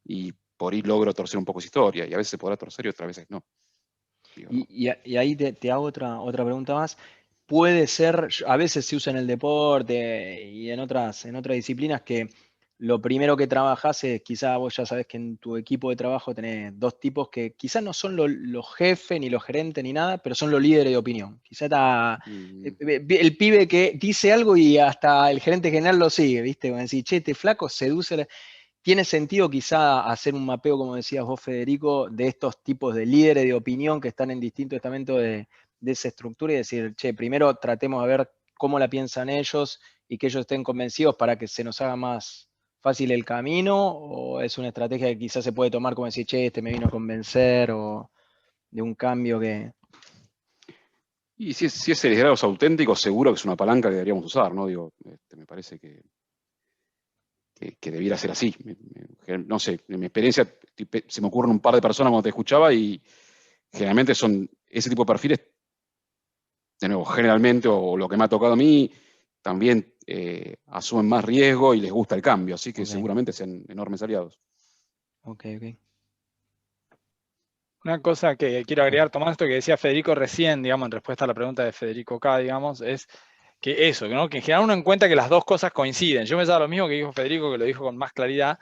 y por ahí logro torcer un poco esa historia, y a veces se podrá torcer y otras veces no. Digo, no. Y ahí te hago otra pregunta más. Puede ser, a veces se usa en el deporte y en otras disciplinas, que lo primero que trabajás es, quizá vos ya sabés que en tu equipo de trabajo tenés dos tipos que quizás no son los jefes, ni los gerentes, ni nada, pero son los líderes de opinión. Quizá está el pibe que dice algo y hasta el gerente general lo sigue, ¿viste? Cuando decís, che, este flaco seduce. ¿Tiene sentido quizá hacer un mapeo, como decías vos, Federico, de estos tipos de líderes de opinión que están en distintos estamentos de esa estructura y decir, che, primero tratemos de ver cómo la piensan ellos y que ellos estén convencidos para que se nos haga más fácil el camino? ¿O es una estrategia que quizás se puede tomar como decir, che, este me vino a convencer, o de un cambio que... Y si es liderazgos auténticos, seguro que es una palanca que deberíamos usar, ¿no? Digo, me parece que debiera ser así. No sé, en mi experiencia se me ocurren un par de personas cuando te escuchaba, y generalmente son ese tipo de perfiles, de nuevo, generalmente, o lo que me ha tocado a mí, también asumen más riesgo y les gusta el cambio, así que seguramente sean enormes aliados. Ok. Una cosa que quiero agregar, tomando esto que decía Federico recién, digamos, en respuesta a la pregunta de Federico K., digamos, es que eso, ¿no? Que en general uno encuentra que las dos cosas coinciden. Yo pensaba lo mismo que dijo Federico, que lo dijo con más claridad.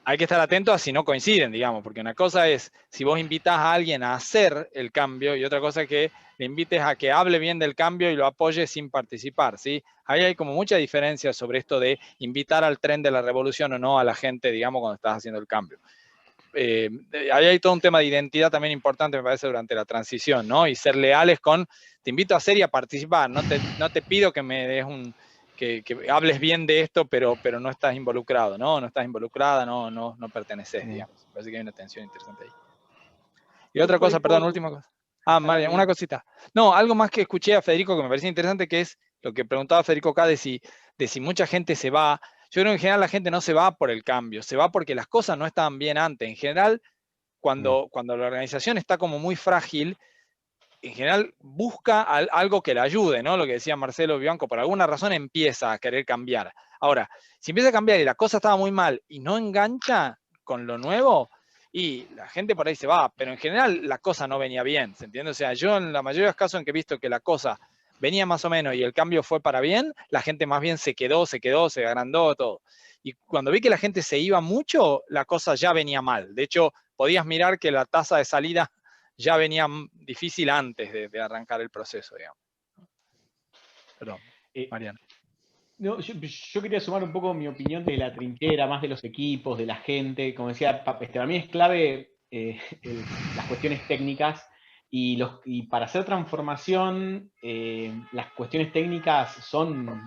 Hay que estar atento a si no coinciden, digamos, porque una cosa es si vos invitas a alguien a hacer el cambio, y otra cosa es que le invites a que hable bien del cambio y lo apoye sin participar, ¿sí? Ahí hay como mucha diferencia sobre esto de invitar al tren de la revolución o no a la gente, digamos, cuando estás haciendo el cambio. Ahí hay todo un tema de identidad también importante, me parece, durante la transición, ¿no? Y ser leales con, te invito a hacer y a participar, no te pido que me des que hables bien de esto, pero no estás involucrado, ¿no? No estás involucrada, no perteneces, digamos. Me parece que hay una tensión interesante ahí. Y otra cosa, perdón, última cosa. María, una cosita. No, algo más que escuché a Federico que me parecía interesante, que es lo que preguntaba Federico acá, de si mucha gente se va. Yo creo que en general la gente no se va por el cambio, se va porque las cosas no estaban bien antes. En general, cuando la organización está como muy frágil, en general busca algo que le ayude, ¿no? Lo que decía Marcelo Bianco, por alguna razón empieza a querer cambiar. Ahora, si empieza a cambiar y la cosa estaba muy mal y no engancha con lo nuevo, y la gente por ahí se va, pero en general la cosa no venía bien, ¿se entiende? O sea, yo en la mayoría de los casos en que he visto que la cosa venía más o menos y el cambio fue para bien, la gente más bien se quedó, se agrandó, todo. Y cuando vi que la gente se iba mucho, la cosa ya venía mal. De hecho, podías mirar que la tasa de salida ya venía difícil antes de arrancar el proceso, digamos. Perdón, Mariano. No, yo quería sumar un poco mi opinión de la trinchera, más de los equipos, de la gente. Como decía, para mí es clave las cuestiones técnicas, y para hacer transformación, las cuestiones técnicas son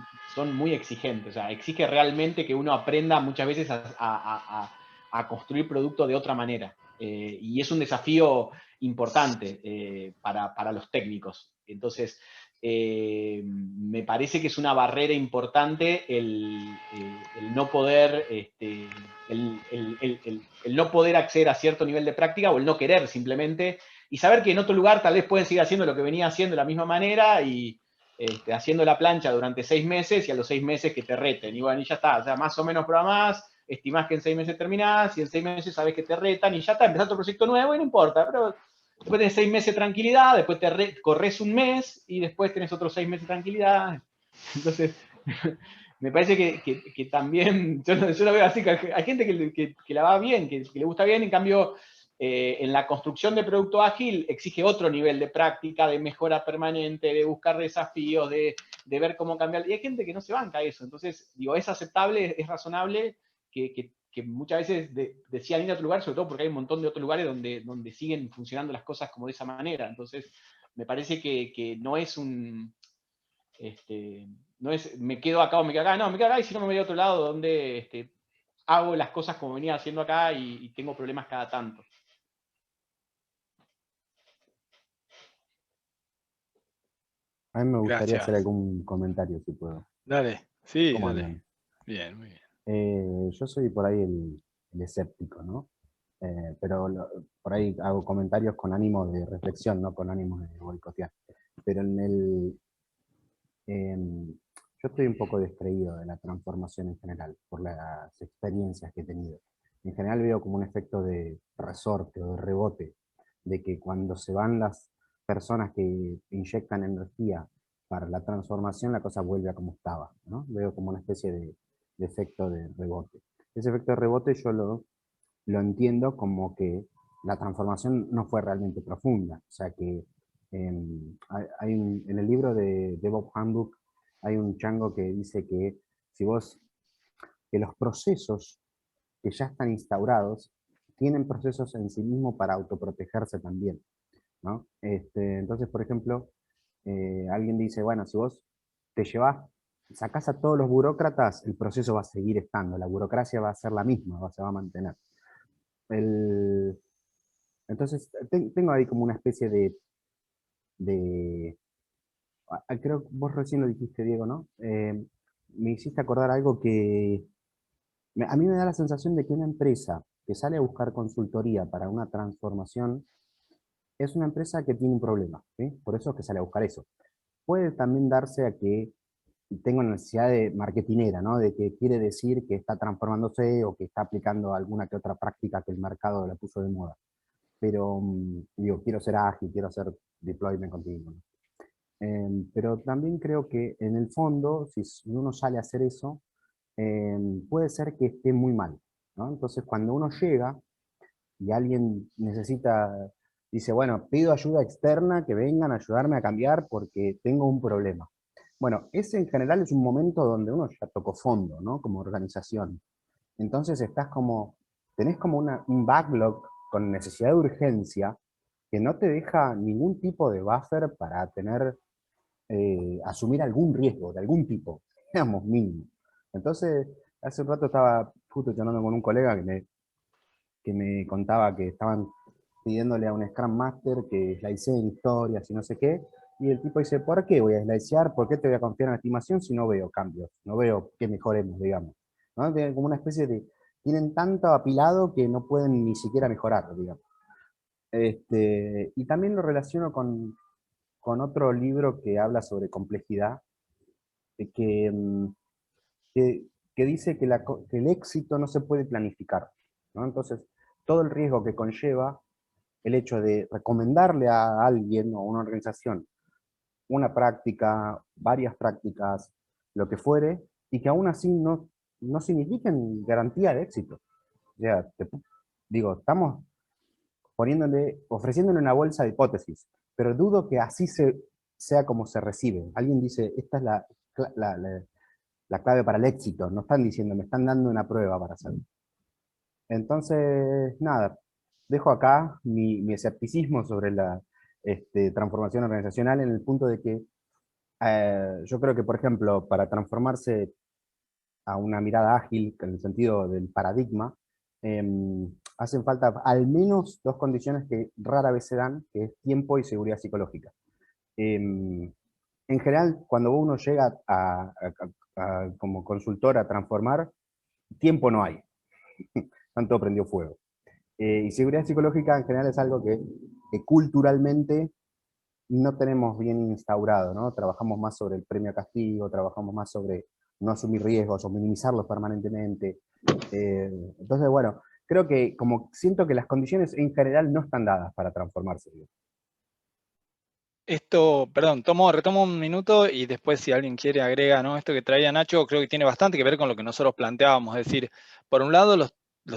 muy exigentes. O sea, exige realmente que uno aprenda muchas veces a construir producto de otra manera. Y es un desafío importante para los técnicos. Entonces, me parece que es una barrera importante el no poder el no poder acceder a cierto nivel de práctica, o el no querer simplemente, y saber que en otro lugar tal vez pueden seguir haciendo lo que venía haciendo de la misma manera, y haciendo la plancha durante 6 meses, y a los 6 meses que te reten, y bueno, y ya está, o sea, más o menos programás, estimás que en 6 meses terminás, y en 6 meses sabés que te retan, y ya está, empezás otro proyecto nuevo y no importa, pero después tenés 6 meses de tranquilidad, después corres un mes y después tenés otros 6 meses de tranquilidad. Entonces, me parece que también, yo lo veo así, que hay gente que la va bien, que le gusta bien. En cambio, en la construcción de producto ágil exige otro nivel de práctica, de mejora permanente, de buscar desafíos, de ver cómo cambiar. Y hay gente que no se banca eso. Entonces, digo, es aceptable, es razonable que muchas veces decían ir a otro lugar, sobre todo porque hay un montón de otros lugares donde siguen funcionando las cosas como de esa manera. Entonces, me parece que no es un... no es me quedo acá o me quedo acá, no, me quedo acá y si no me voy a otro lado donde hago las cosas como venía haciendo acá y tengo problemas cada tanto. A mí me gustaría Gracias. hacer algún comentario, si puedo. Dale, sí, ¿Cómo dale. andan? Bien, muy bien. Yo soy por ahí el escéptico, ¿no? Pero por ahí hago comentarios con ánimo de reflexión, no con ánimo de boicotear. Pero yo estoy un poco descreído de la transformación en general, por las experiencias que he tenido. En general veo como un efecto de resorte o de rebote, de que cuando se van las personas que inyectan energía para la transformación, la cosa vuelve a como estaba, ¿no? Veo como una especie de efecto de rebote. Ese efecto de rebote yo lo entiendo como que la transformación no fue realmente profunda. O sea que en el libro de Bob Handbook hay un chango que dice que que los procesos que ya están instaurados tienen procesos en sí mismos para autoprotegerse también, ¿no? Entonces, por ejemplo, alguien dice, bueno, si vos te llevas, sacás a todos los burócratas, el proceso va a seguir estando, la burocracia va a ser la misma, se va a mantener. Entonces, tengo ahí como una especie creo que vos recién lo dijiste, Diego, ¿no? Me hiciste acordar algo que a mí me da la sensación de que una empresa que sale a buscar consultoría para una transformación es una empresa que tiene un problema, ¿sí? Por eso es que sale a buscar eso. Puede también darse a que tenga una necesidad de marketinera, ¿no? De que quiere decir que está transformándose o que está aplicando alguna que otra práctica que el mercado la puso de moda. Pero, digo, quiero ser ágil, quiero hacer deployment continuo, ¿no? Pero también creo que en el fondo, si uno sale a hacer eso, puede ser que esté muy mal, ¿no? Entonces, cuando uno llega y alguien dice, bueno, pido ayuda externa, que vengan a ayudarme a cambiar porque tengo un problema. Bueno, ese en general es un momento donde uno ya tocó fondo, ¿no? Como organización. Entonces tenés como un backlog con necesidad de urgencia que no te deja ningún tipo de buffer para asumir algún riesgo de algún tipo, digamos, mínimo. Entonces, hace un rato estaba justo charlando con un colega que me contaba que estaban pidiéndole a un Scrum Master que sliceen historias y no sé qué, y el tipo dice, ¿por qué voy a slicear? ¿Por qué te voy a confiar en la estimación si no veo cambios? No veo que mejoremos, digamos. ¿No? Tienen como una especie tienen tanto apilado que no pueden ni siquiera mejorar, digamos. Y también lo relaciono con otro libro que habla sobre complejidad, que, que, que dice que el éxito no se puede planificar, ¿no? Entonces, todo el riesgo que conlleva el hecho de recomendarle a alguien o a una organización una práctica, varias prácticas, lo que fuere, y que aún así no signifiquen garantía de éxito. O sea, estamos ofreciéndole una bolsa de hipótesis, pero dudo que así sea como se recibe. Alguien dice, esta es la clave para el éxito, no están diciendo, me están dando una prueba para hacerlo. Entonces, nada, dejo acá mi escepticismo sobre la transformación organizacional en el punto de que yo creo que, por ejemplo, para transformarse a una mirada ágil, en el sentido del paradigma, hacen falta al menos dos condiciones que rara vez se dan, que es tiempo y seguridad psicológica. En general, cuando uno llega como consultor a transformar, tiempo no hay. Tanto prendió fuego. Y seguridad psicológica en general es algo que culturalmente no tenemos bien instaurado, ¿no? Trabajamos más sobre el premio a castigo, trabajamos más sobre no asumir riesgos o minimizarlos permanentemente. Entonces, bueno, creo que como siento que las condiciones en general no están dadas para transformarse. Perdón, retomo un minuto y después si alguien quiere agrega, ¿no? Esto que traía Nacho creo que tiene bastante que ver con lo que nosotros planteábamos. Es decir, por un lado los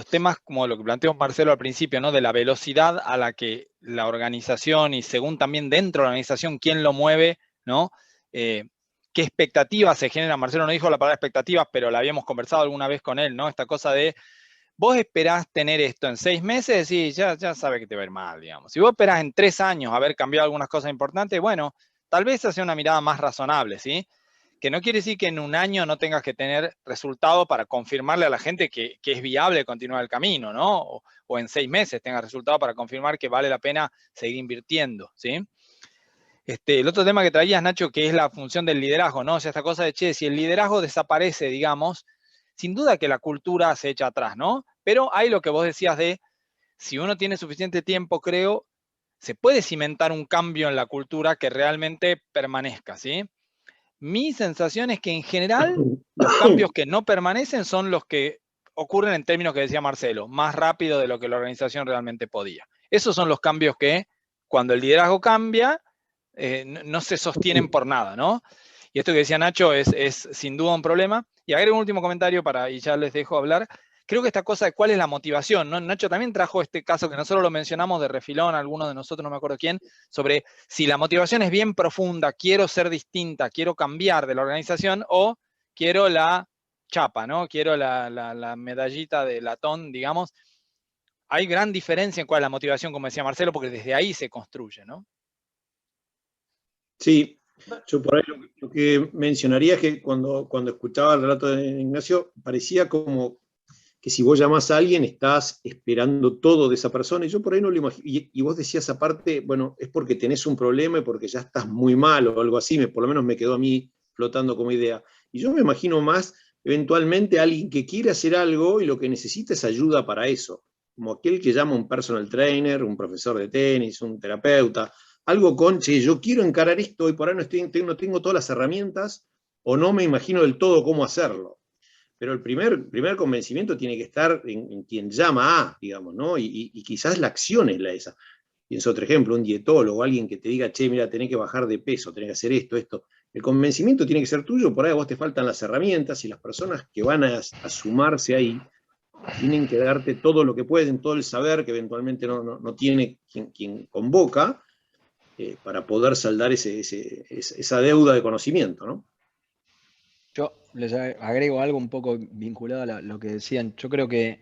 temas como lo que planteó Marcelo al principio, ¿no? De la velocidad a la que la organización y según también dentro de la organización quién lo mueve, ¿no? ¿Qué expectativas se generan? Marcelo no dijo la palabra expectativas, pero la habíamos conversado alguna vez con él, ¿no? Esta cosa de vos esperás tener esto en 6 meses y ya sabe que te va a ir mal, digamos. Si vos esperás en 3 años haber cambiado algunas cosas importantes, bueno, tal vez sea una mirada más razonable, ¿sí? Que no quiere decir que en un año no tengas que tener resultado para confirmarle a la gente que es viable continuar el camino, ¿no? O en 6 meses tengas resultado para confirmar que vale la pena seguir invirtiendo, ¿sí? El otro tema que traías, Nacho, que es la función del liderazgo, ¿no? O sea, esta cosa de, che, si el liderazgo desaparece, digamos, sin duda que la cultura se echa atrás, ¿no? Pero hay lo que vos decías de, si uno tiene suficiente tiempo, creo, se puede cimentar un cambio en la cultura que realmente permanezca, ¿sí? Mi sensación es que en general los cambios que no permanecen son los que ocurren en términos que decía Marcelo, más rápido de lo que la organización realmente podía. Esos son los cambios que, cuando el liderazgo cambia, no se sostienen por nada, ¿no? Y esto que decía Nacho es sin duda un problema. Y agrego un último comentario y ya les dejo hablar. Creo que esta cosa de cuál es la motivación, ¿no? Nacho también trajo este caso que nosotros lo mencionamos de refilón, algunos de nosotros, no me acuerdo quién, sobre si la motivación es bien profunda, quiero ser distinta, quiero cambiar de la organización, o quiero la chapa, ¿no? Quiero la medallita de latón, digamos. Hay gran diferencia en cuál es la motivación, como decía Marcelo, porque desde ahí se construye, ¿no? Sí, yo por ahí lo que mencionaría es que cuando escuchaba el relato de Ignacio, parecía como que si vos llamás a alguien estás esperando todo de esa persona, y yo por ahí no lo imagino, y vos decías aparte, bueno, es porque tenés un problema y porque ya estás muy mal o algo así, por lo menos me quedó a mí flotando como idea. Y yo me imagino más eventualmente a alguien que quiere hacer algo y lo que necesita es ayuda para eso, como aquel que llama un personal trainer, un profesor de tenis, un terapeuta, algo con, che, yo quiero encarar esto y por ahí no tengo todas las herramientas o no me imagino del todo cómo hacerlo. Pero el primer convencimiento tiene que estar en quien llama a, digamos, ¿no? Y quizás la acción es la esa. Pienso otro ejemplo, un dietólogo, alguien que te diga, che, mira, tenés que bajar de peso, tenés que hacer esto. El convencimiento tiene que ser tuyo, por ahí a vos te faltan las herramientas y las personas que van a sumarse ahí tienen que darte todo lo que pueden, todo el saber que eventualmente no tiene quien convoca, para poder saldar esa deuda de conocimiento, ¿no? Yo les agrego algo un poco vinculado a lo que decían. Yo creo que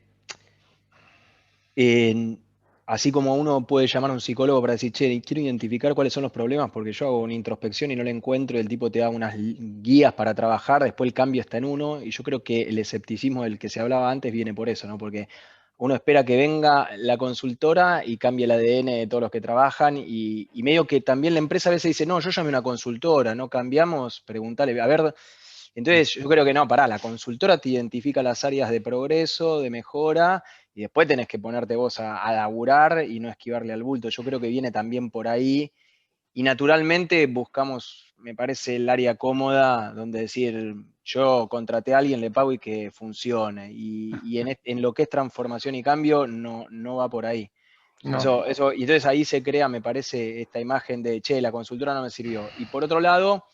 así como uno puede llamar a un psicólogo para decir, che, quiero identificar cuáles son los problemas porque yo hago una introspección y no la encuentro y el tipo te da unas guías para trabajar, después el cambio está en uno, y yo creo que el escepticismo del que se hablaba antes viene por eso, ¿no? Porque uno espera que venga la consultora y cambie el ADN de todos los que trabajan y medio que también la empresa a veces dice, no, yo llamé a una consultora, no cambiamos, preguntale, a ver. Entonces yo creo que no, pará, la consultora te identifica las áreas de progreso, de mejora, y después tenés que ponerte vos a laburar y no esquivarle al bulto. Yo creo que viene también por ahí, y naturalmente buscamos, me parece, el área cómoda, donde decir, yo contraté a alguien, le pago y que funcione, y en lo que es transformación y cambio, no va por ahí. No. Y entonces ahí se crea, me parece, esta imagen de, che, la consultora no me sirvió. Y por otro lado,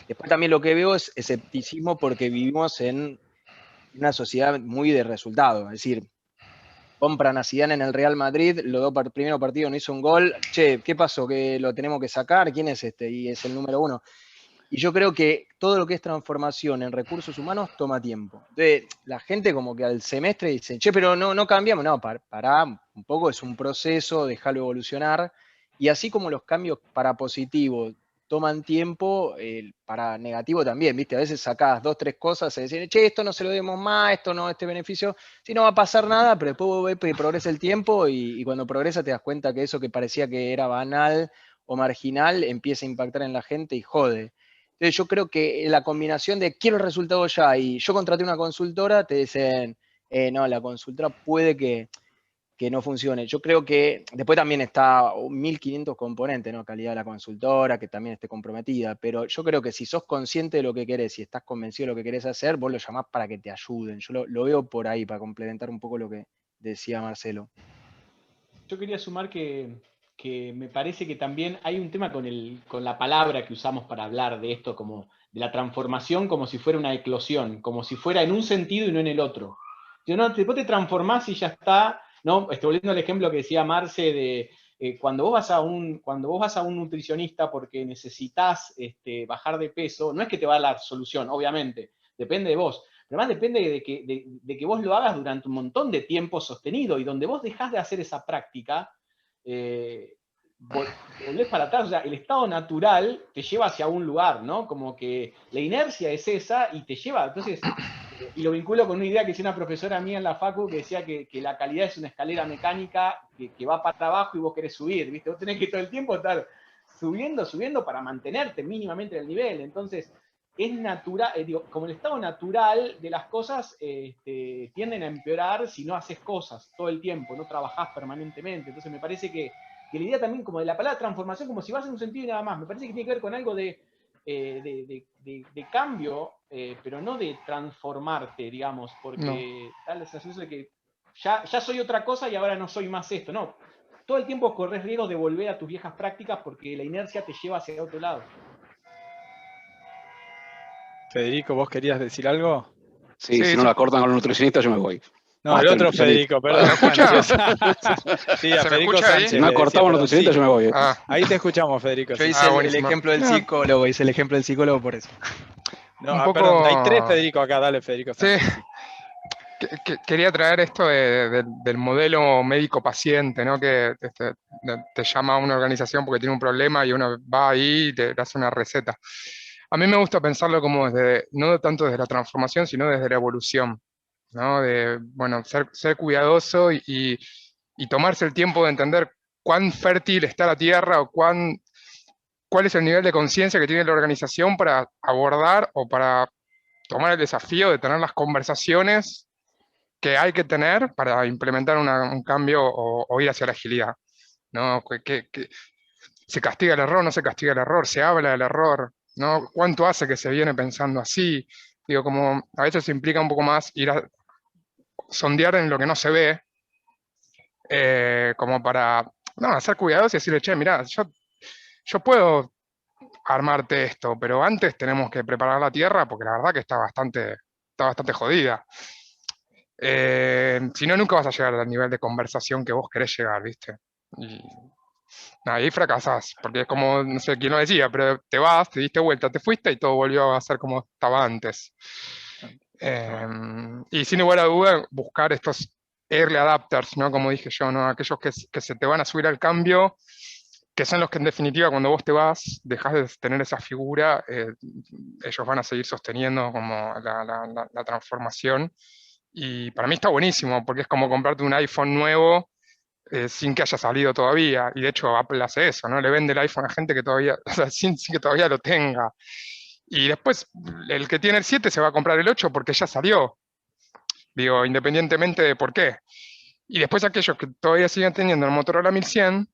después también lo que veo es escepticismo porque vivimos en una sociedad muy de resultado. Es decir, compran a Zidane en el Real Madrid, primero partido no hizo un gol. Che, ¿qué pasó? ¿Que lo tenemos que sacar? ¿Quién es este? Y es el número 1. Y yo creo que todo lo que es transformación en recursos humanos toma tiempo. Entonces, la gente como que al semestre dice, che, pero no cambiamos. No, pará un poco, es un proceso, déjalo evolucionar. Y así como los cambios para positivo toman tiempo, para negativo también, ¿viste? A veces sacás 2, 3 cosas y decís, che, esto no se lo demos más, esto no, este beneficio, sí, no va a pasar nada, pero después vos ves que progresa el tiempo y cuando progresa te das cuenta que eso que parecía que era banal o marginal empieza a impactar en la gente y jode. Entonces yo creo que la combinación de quiero el resultado ya y yo contraté una consultora, te dicen, no, la consultora puede que no funcione. Yo creo que después también está 1500 componentes, ¿no? Calidad de la consultora, que también esté comprometida, pero yo creo que si sos consciente de lo que querés y estás convencido de lo que querés hacer, vos lo llamás para que te ayuden. Yo lo veo por ahí, para complementar un poco lo que decía Marcelo. Yo quería sumar que me parece que también hay un tema con la palabra que usamos para hablar de esto, como de la transformación, como si fuera una eclosión, como si fuera en un sentido y no en el otro. Después te transformás y ya está, ¿no? Volviendo al ejemplo que decía Marce de cuando vos vas a un nutricionista porque necesitas bajar de peso, no es que te va a dar la solución, obviamente, depende de vos. Pero además depende de que vos lo hagas durante un montón de tiempo sostenido, y donde vos dejás de hacer esa práctica, volvés para atrás. O sea, el estado natural te lleva hacia un lugar, ¿no? Como que la inercia es esa y te lleva. Entonces, y lo vinculo con una idea que decía una profesora mía en la facu, que decía que la calidad es una escalera mecánica que va para abajo y vos querés subir, ¿viste? Vos tenés que todo el tiempo estar subiendo para mantenerte mínimamente en el nivel. Entonces, es natural, digo, como el estado natural de las cosas tienden a empeorar si no haces cosas todo el tiempo, no trabajás permanentemente. Entonces me parece que la idea también como de la palabra transformación, como si vas en un sentido y nada más, me parece que tiene que ver con algo de cambio, pero no de transformarte, digamos, porque da la sensación de que ya soy otra cosa y ahora no soy más esto, no. Todo el tiempo corres riesgo de volver a tus viejas prácticas porque la inercia te lleva hacia otro lado. Federico, ¿vos querías decir algo? Sí, si no la cortan con los nutricionistas, yo me voy. No, el otro Federico, perdón. ¿Me escucha? Sí, a ¿Se me Federico escucha ahí? Sánchez. Si no cortamos los nutricionistas, yo me voy. Ahí te escuchamos, Federico. Yo Sí. hice el buenísimo. ejemplo del psicólogo, hice el ejemplo del psicólogo por eso. No, Un poco- perdón, hay 3 Federico acá, dale Federico Sí. Sánchez. Quería traer esto del modelo médico-paciente, ¿no? Que te llama a una organización porque tiene un problema y uno va ahí y te hace una receta. A mí me gusta pensarlo como no tanto desde la transformación, sino desde la evolución, ¿no? De, bueno, ser cuidadoso y tomarse el tiempo de entender cuán fértil está la tierra o cuál es el nivel de conciencia que tiene la organización para abordar o para tomar el desafío de tener las conversaciones que hay que tener para implementar un cambio o ir hacia la agilidad, ¿no? Que se castiga el error, no se castiga el error, se habla del error, ¿no? ¿Cuánto hace que se viene pensando así? Digo, como a veces implica un poco más ir a sondear en lo que no se ve, como para, ser cuidadosos y decirle, che, mirá, yo puedo armarte esto, pero antes tenemos que preparar la tierra porque la verdad que está bastante jodida. Si no, nunca vas a llegar al nivel de conversación que vos querés llegar, ¿viste? Y ahí fracasás, porque es como, no sé quién lo decía, pero te vas, te diste vuelta, te fuiste y todo volvió a ser como estaba antes. Y sin lugar a duda, buscar estos early adapters, ¿no? Como dije yo, ¿no? Aquellos que se te van a subir al cambio, que son los que en definitiva cuando vos te vas, dejás de tener esa figura, ellos van a seguir sosteniendo como la transformación. Y para mí está buenísimo, porque es como comprarte un iPhone nuevo sin que haya salido todavía. Y de hecho Apple hace eso, ¿no? Le vende el iPhone a gente que todavía, o sea, sin que todavía lo tenga. Y después el que tiene el 7 se va a comprar el 8 porque ya salió. Digo, independientemente de por qué. Y después aquellos que todavía siguen teniendo el Motorola 1100,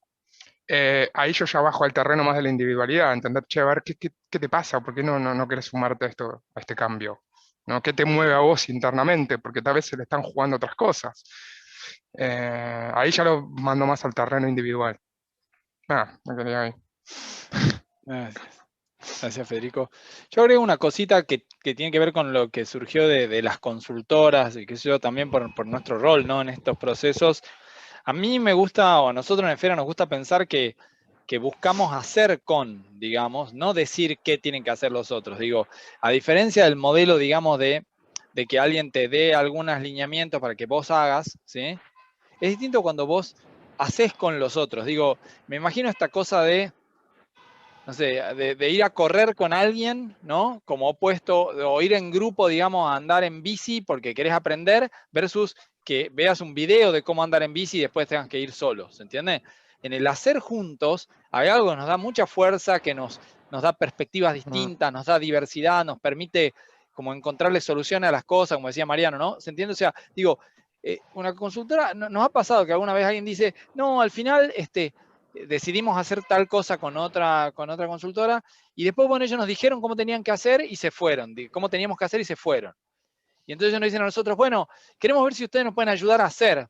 ahí yo ya bajo al terreno más de la individualidad, entender, che, a ver, ¿qué te pasa? ¿Por qué no querés sumarte a este cambio? ¿No? ¿Qué te mueve a vos internamente? Porque tal vez se le están jugando otras cosas. Ahí ya lo mando más al terreno individual. Me quería ahí. Gracias, Federico. Yo agrego una cosita que tiene que ver con lo que surgió de las consultoras, y que yo también por nuestro rol, ¿no? En estos procesos. A mí me gusta, o a nosotros en Esfera nos gusta pensar que buscamos hacer con, digamos, no decir qué tienen que hacer los otros. Digo, a diferencia del modelo, digamos, de que alguien te dé algunos lineamientos para que vos hagas, ¿sí? Es distinto cuando vos hacés con los otros. Digo, me imagino esta cosa de, no sé, de ir a correr con alguien, ¿no? Como opuesto, o ir en grupo, digamos, a andar en bici porque querés aprender, versus que veas un video de cómo andar en bici y después tengas que ir solo, ¿se entiende? En el hacer juntos hay algo que nos da mucha fuerza, que nos da perspectivas distintas, nos da diversidad, nos permite como encontrarle soluciones a las cosas, como decía Mariano, ¿no? ¿Se entiende? O sea, digo, una consultora, nos ha pasado que alguna vez alguien dice, no, al final decidimos hacer tal cosa con otra consultora, y después, bueno, ellos nos dijeron cómo tenían que hacer y se fueron, cómo teníamos que hacer y se fueron. Y entonces ellos nos dicen a nosotros, bueno, queremos ver si ustedes nos pueden ayudar a hacer.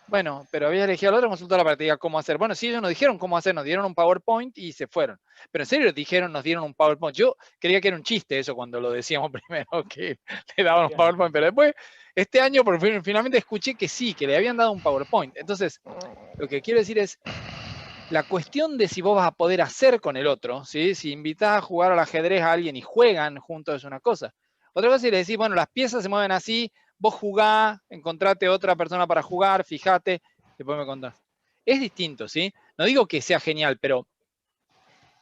Bueno, pero habías elegido a la otra consultora para que te diga cómo hacer. Bueno, sí, ellos nos dijeron cómo hacer, nos dieron un PowerPoint y se fueron. Pero en serio nos dieron un PowerPoint. Yo creía que era un chiste eso cuando lo decíamos primero, que le daban un PowerPoint, pero después, este año, finalmente escuché que sí, que le habían dado un PowerPoint. Entonces, lo que quiero decir es, la cuestión de si vos vas a poder hacer con el otro, ¿sí? Si invitás a jugar al ajedrez a alguien y juegan juntos es una cosa. Otra cosa es le decís, bueno, las piezas se mueven así, vos jugá, encontrate otra persona para jugar, fíjate, después me contás. Es distinto, ¿sí? No digo que sea genial, pero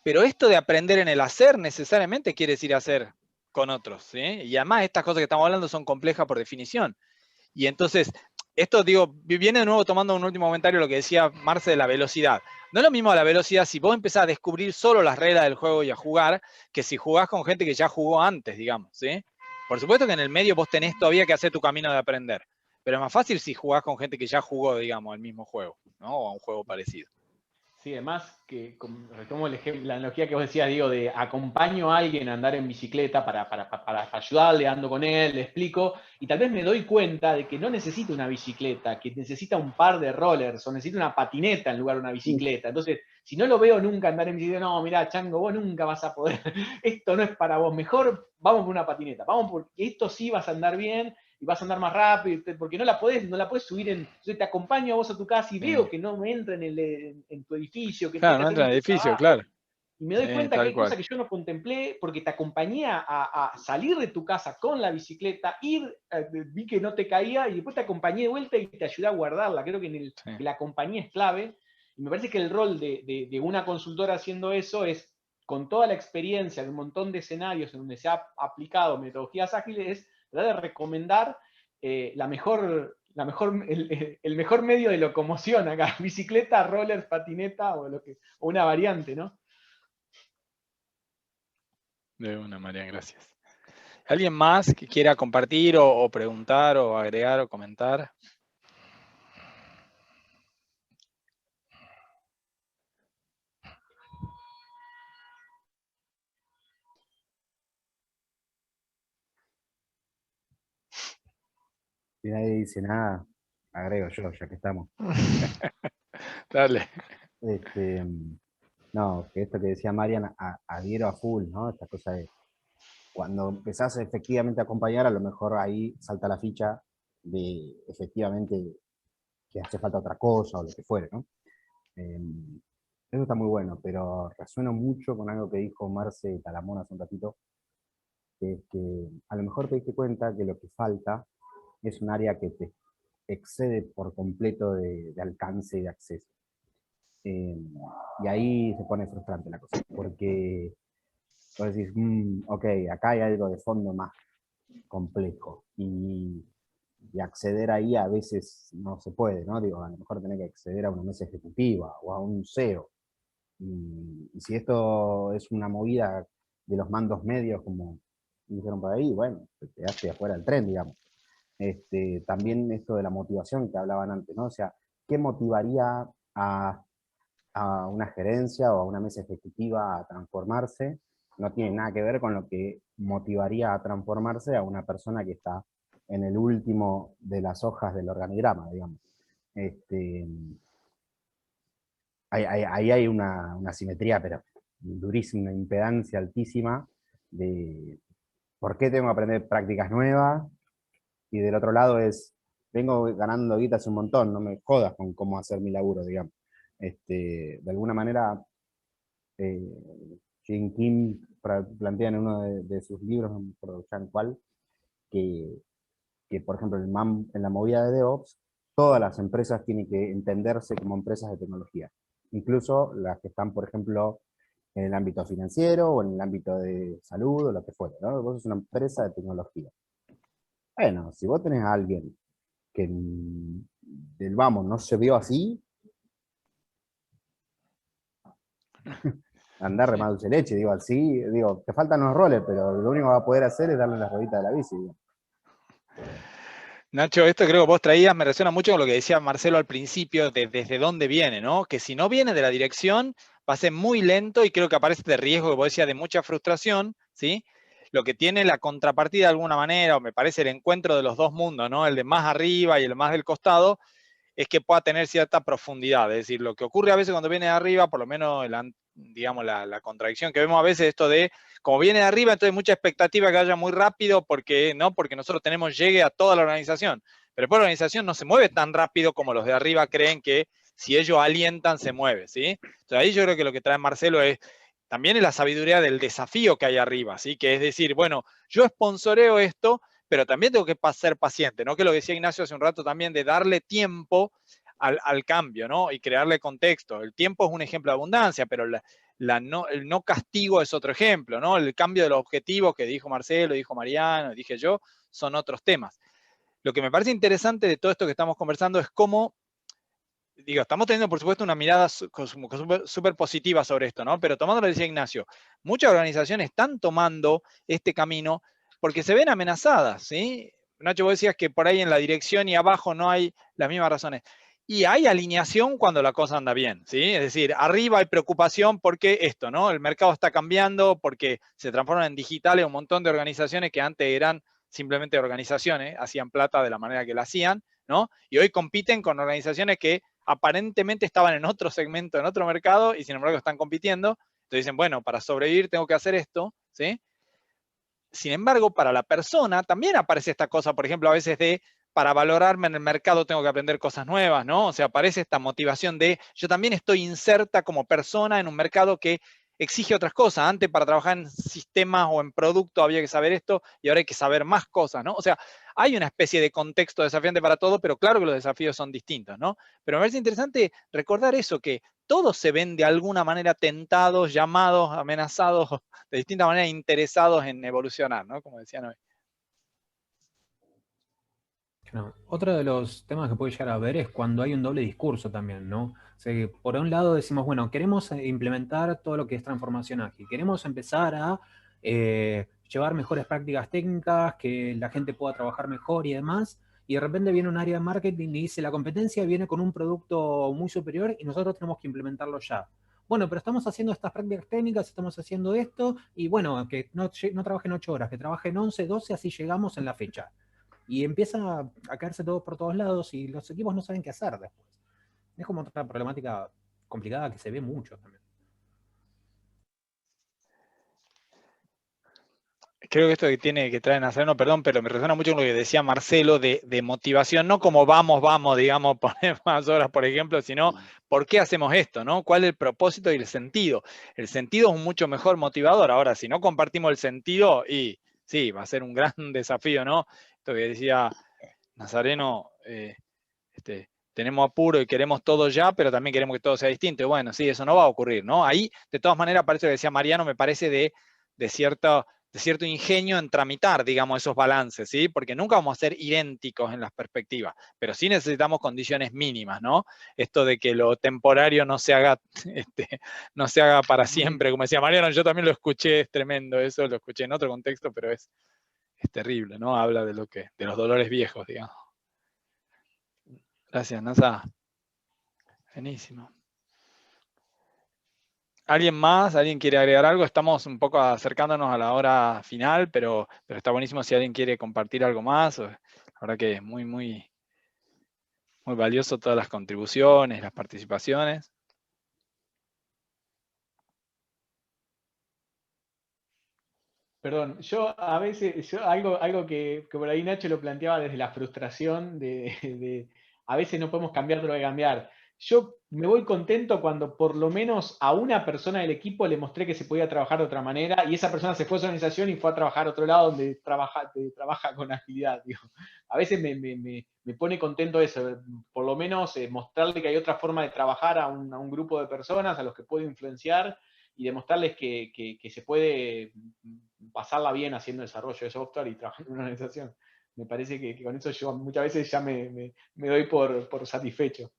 esto de aprender en el hacer necesariamente quiere decir hacer con otros, ¿sí? Y además estas cosas que estamos hablando son complejas por definición. Y entonces, esto digo, viene de nuevo tomando un último comentario lo que decía Marce de la velocidad. No es lo mismo la velocidad si vos empezás a descubrir solo las reglas del juego y a jugar, que si jugás con gente que ya jugó antes, digamos, ¿sí? Por supuesto que en el medio vos tenés todavía que hacer tu camino de aprender, pero es más fácil si jugás con gente que ya jugó, digamos, el mismo juego, ¿no? O a un juego parecido. Sí, además, que retomo la analogía que vos decías, Diego, de acompaño a alguien a andar en bicicleta para ayudarle, ando con él, le explico, y tal vez me doy cuenta de que no necesita una bicicleta, que necesita un par de rollers, o necesita una patineta en lugar de una bicicleta. Entonces, si no lo veo nunca andar en bicicleta, no, mirá, Chango, vos nunca vas a poder, esto no es para vos, mejor vamos por una patineta, vamos porque esto sí vas a andar bien, y vas a andar más rápido, porque no la podés subir yo te acompaño a vos a tu casa y veo que no me entra en tu edificio, que claro, no entra en el edificio, claro. Y me doy cuenta que hay cosas que yo no contemplé porque te acompañé a salir de tu casa con la bicicleta, vi que no te caía y después te acompañé de vuelta y te ayudé a guardarla. Creo que que la compañía es clave. Y me parece que el rol de una consultora haciendo eso es, con toda la experiencia de un montón de escenarios en donde se ha aplicado metodologías ágiles, es de recomendar el mejor medio de locomoción acá, bicicleta, roller, patineta o una variante, ¿no? De una, María, gracias. ¿Alguien más que quiera compartir o preguntar o agregar o comentar? Si nadie dice nada, agrego yo, ya que estamos. Dale. No, que esto que decía Marian, adhiero a full, ¿no? Esta cosa de cuando empezás efectivamente a acompañar, a lo mejor ahí salta la ficha de efectivamente que hace falta otra cosa o lo que fuere, ¿no? Eso está muy bueno, pero resueno mucho con algo que dijo Marce Talamón hace un ratito, que es que a lo mejor te diste cuenta que lo que falta es un área que te excede por completo de alcance y de acceso. Y ahí se pone frustrante la cosa, porque vos decís, ok, acá hay algo de fondo más complejo, y acceder ahí a veces no se puede, ¿no? Digo, a lo mejor tenés que acceder a una mesa ejecutiva o a un CEO. Y si esto es una movida de los mandos medios, como dijeron por ahí, bueno, te quedaste afuera del tren, digamos. También esto de la motivación que hablaban antes, ¿no? O sea, ¿qué motivaría a una gerencia o a una mesa ejecutiva a transformarse? No tiene nada que ver con lo que motivaría a transformarse a una persona que está en el último de las hojas del organigrama, digamos. Ahí hay una simetría, pero durísima, una impedancia altísima de por qué tengo que aprender prácticas nuevas, y del otro lado es, vengo ganando guita hace un montón, no me jodas con cómo hacer mi laburo, digamos. De alguna manera, Jim Kim plantea en uno de sus libros, no me acuerdo ya en cuál, que por ejemplo en la movida de DevOps, todas las empresas tienen que entenderse como empresas de tecnología, incluso las que están, por ejemplo, en el ámbito financiero o en el ámbito de salud o lo que fuera, ¿no? Vos sos una empresa de tecnología. Bueno, si vos tenés a alguien que del vamos no se vio así, andar remado dulce leche, digo, así, digo, te faltan los roles, pero lo único que va a poder hacer es darle las rueditas de la bici, digo. Nacho, esto creo que vos traías, me resuena mucho con lo que decía Marcelo al principio, de desde dónde viene, ¿no? Que si no viene de la dirección, va a ser muy lento y creo que aparece este riesgo que vos decías de mucha frustración, ¿sí? Lo que tiene la contrapartida de alguna manera, o me parece el encuentro de los dos mundos, ¿no? El de más arriba y el más del costado, es que pueda tener cierta profundidad. Es decir, lo que ocurre a veces cuando viene de arriba, por lo menos, digamos, la contradicción que vemos a veces, esto de, como viene de arriba, entonces mucha expectativa que vaya muy rápido, porque nosotros tenemos llegue a toda la organización. Pero después la organización no se mueve tan rápido como los de arriba creen que si ellos alientan, se mueve, ¿sí? Entonces ahí yo creo que lo que trae Marcelo también es la sabiduría del desafío que hay arriba, ¿sí? Que es decir, bueno, yo sponsoreo esto, pero también tengo que ser paciente, ¿no? Que lo que decía Ignacio hace un rato también, de darle tiempo al cambio, ¿no? Y crearle contexto. El tiempo es un ejemplo de abundancia, pero el no castigo es otro ejemplo, ¿no? El cambio de los objetivos que dijo Marcelo, dijo Mariano, dije yo, son otros temas. lo que me parece interesante de todo esto que estamos conversando es cómo, digo, estamos teniendo por supuesto una mirada súper positiva sobre esto, ¿no? Pero tomando lo que decía Ignacio, muchas organizaciones están tomando este camino porque se ven amenazadas, ¿sí? Nacho, vos decías que por ahí en la dirección y abajo no hay las mismas razones. Y hay alineación cuando la cosa anda bien, ¿sí? Es decir, arriba hay preocupación porque esto, ¿no? El mercado está cambiando, porque se transforman en digitales un montón de organizaciones que antes eran simplemente organizaciones, hacían plata de la manera que la hacían, ¿no? Y hoy compiten con organizaciones que aparentemente estaban en otro segmento, en otro mercado, y sin embargo están compitiendo. Entonces dicen, bueno, para sobrevivir tengo que hacer esto, ¿sí? Sin embargo, para la persona también aparece esta cosa, por ejemplo, a veces de, para valorarme en el mercado tengo que aprender cosas nuevas, ¿no? O sea, aparece esta motivación de, yo también estoy inserta como persona en un mercado que exige otras cosas. Antes para trabajar en sistemas o en producto había que saber esto y ahora hay que saber más cosas, ¿no? O sea, hay una especie de contexto desafiante para todo, pero claro que los desafíos son distintos, ¿no? Pero me parece interesante recordar eso, que todos se ven de alguna manera tentados, llamados, amenazados, de distinta manera interesados en evolucionar, ¿no? Como decían hoy. No, otro de los temas que puede llegar a ver es cuando hay un doble discurso también, ¿no? O sea, que por un lado decimos, bueno, queremos implementar todo lo que es transformación ágil, queremos empezar a llevar mejores prácticas técnicas, que la gente pueda trabajar mejor y demás, y de repente viene un área de marketing y dice, la competencia viene con un producto muy superior y nosotros tenemos que implementarlo ya. Bueno, pero estamos haciendo estas prácticas técnicas, estamos haciendo esto, y bueno, que no trabajen 8 horas, que trabajen 11, 12, así llegamos en la fecha. Y empieza a caerse todo por todos lados y los equipos no saben qué hacer después. Es como otra problemática complicada que se ve mucho también. Creo que esto que tiene que traer Nazareno, perdón, pero me resuena mucho con lo que decía Marcelo de motivación, no como vamos, digamos, poner más horas, por ejemplo, sino por qué hacemos esto, ¿no? ¿Cuál es el propósito y el sentido? El sentido es un mucho mejor motivador. Ahora, si no compartimos el sentido, y sí, va a ser un gran desafío, ¿no? Esto que decía Nazareno, tenemos apuro y queremos todo ya, pero también queremos que todo sea distinto. Y bueno, sí, eso no va a ocurrir, ¿no? Ahí, de todas maneras, parece que decía Mariano, me parece de cierto ingenio en tramitar, digamos, esos balances, ¿sí? Porque nunca vamos a ser idénticos en las perspectivas, pero sí necesitamos condiciones mínimas, ¿no? Esto de que lo temporario no se haga, no se haga para siempre, como decía Mariano, yo también lo escuché, es tremendo eso, lo escuché en otro contexto, pero es terrible, ¿no? Habla de los dolores viejos, digamos. Gracias, Nasa. Buenísimo. ¿Alguien más? ¿Alguien quiere agregar algo? Estamos un poco acercándonos a la hora final, pero está buenísimo si alguien quiere compartir algo más. La verdad que es muy, muy, muy valioso todas las contribuciones, las participaciones. Perdón, yo a veces, algo que por ahí Nacho lo planteaba desde la frustración de a veces no podemos cambiar lo que cambiar. Yo me voy contento cuando por lo menos a una persona del equipo le mostré que se podía trabajar de otra manera y esa persona se fue a su organización y fue a trabajar a otro lado donde trabaja con agilidad. Digo. A veces me pone contento eso, por lo menos mostrarle que hay otra forma de trabajar a un grupo de personas a los que puedo influenciar y demostrarles que se puede pasarla bien haciendo desarrollo de software y trabajando en una organización. Me parece que con eso yo muchas veces ya me doy por satisfecho.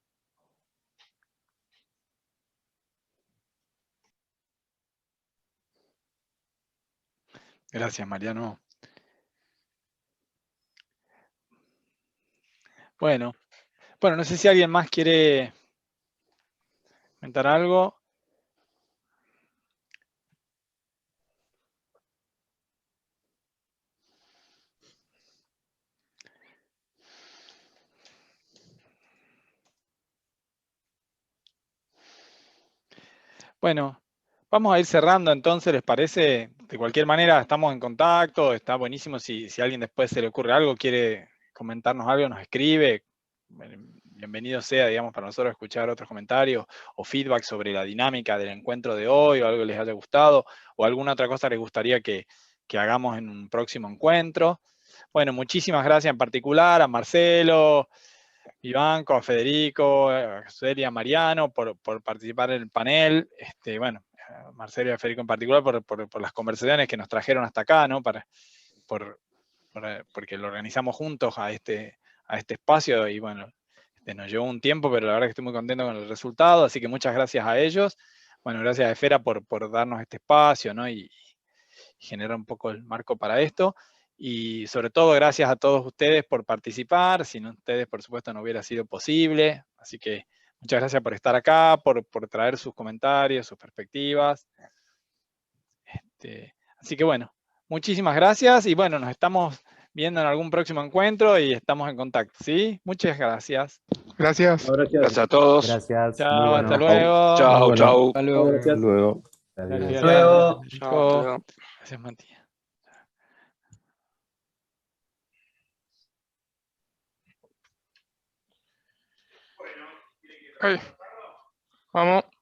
Gracias, Mariano. Bueno, no sé si alguien más quiere comentar algo. Bueno, vamos a ir cerrando entonces, ¿les parece? De cualquier manera, estamos en contacto, está buenísimo si alguien después se le ocurre algo, quiere comentarnos algo, nos escribe. Bienvenido sea, digamos, para nosotros escuchar otros comentarios o feedback sobre la dinámica del encuentro de hoy o algo que les haya gustado o alguna otra cosa les gustaría que hagamos en un próximo encuentro. Bueno, muchísimas gracias en particular a Marcelo, Ivanco, a Federico, a Celia, a Mariano por participar en el panel. Bueno, a Marcelo y a Federico en particular por las conversaciones que nos trajeron hasta acá, ¿no? Por porque lo organizamos juntos a este espacio y bueno, nos llevó un tiempo, pero la verdad que estoy muy contento con el resultado, así que muchas gracias a ellos. Bueno, gracias a Esfera por darnos este espacio, ¿no? Y generar un poco el marco para esto. Y sobre todo, gracias a todos ustedes por participar. Sin ustedes, por supuesto, no hubiera sido posible. Así que muchas gracias por estar acá, por traer sus comentarios, sus perspectivas. Así que bueno, muchísimas gracias. Y bueno, nos estamos viendo en algún próximo encuentro y estamos en contacto, ¿sí? Muchas gracias. Gracias. Gracias a todos. Gracias. Chao, muy bueno. hasta luego. Chao, Muy bueno. chao. Hasta luego. Gracias. Hasta luego. Adiós. Gracias. Luego. Nico. Chao, hasta luego. Gracias, Matías. Ay, vamos.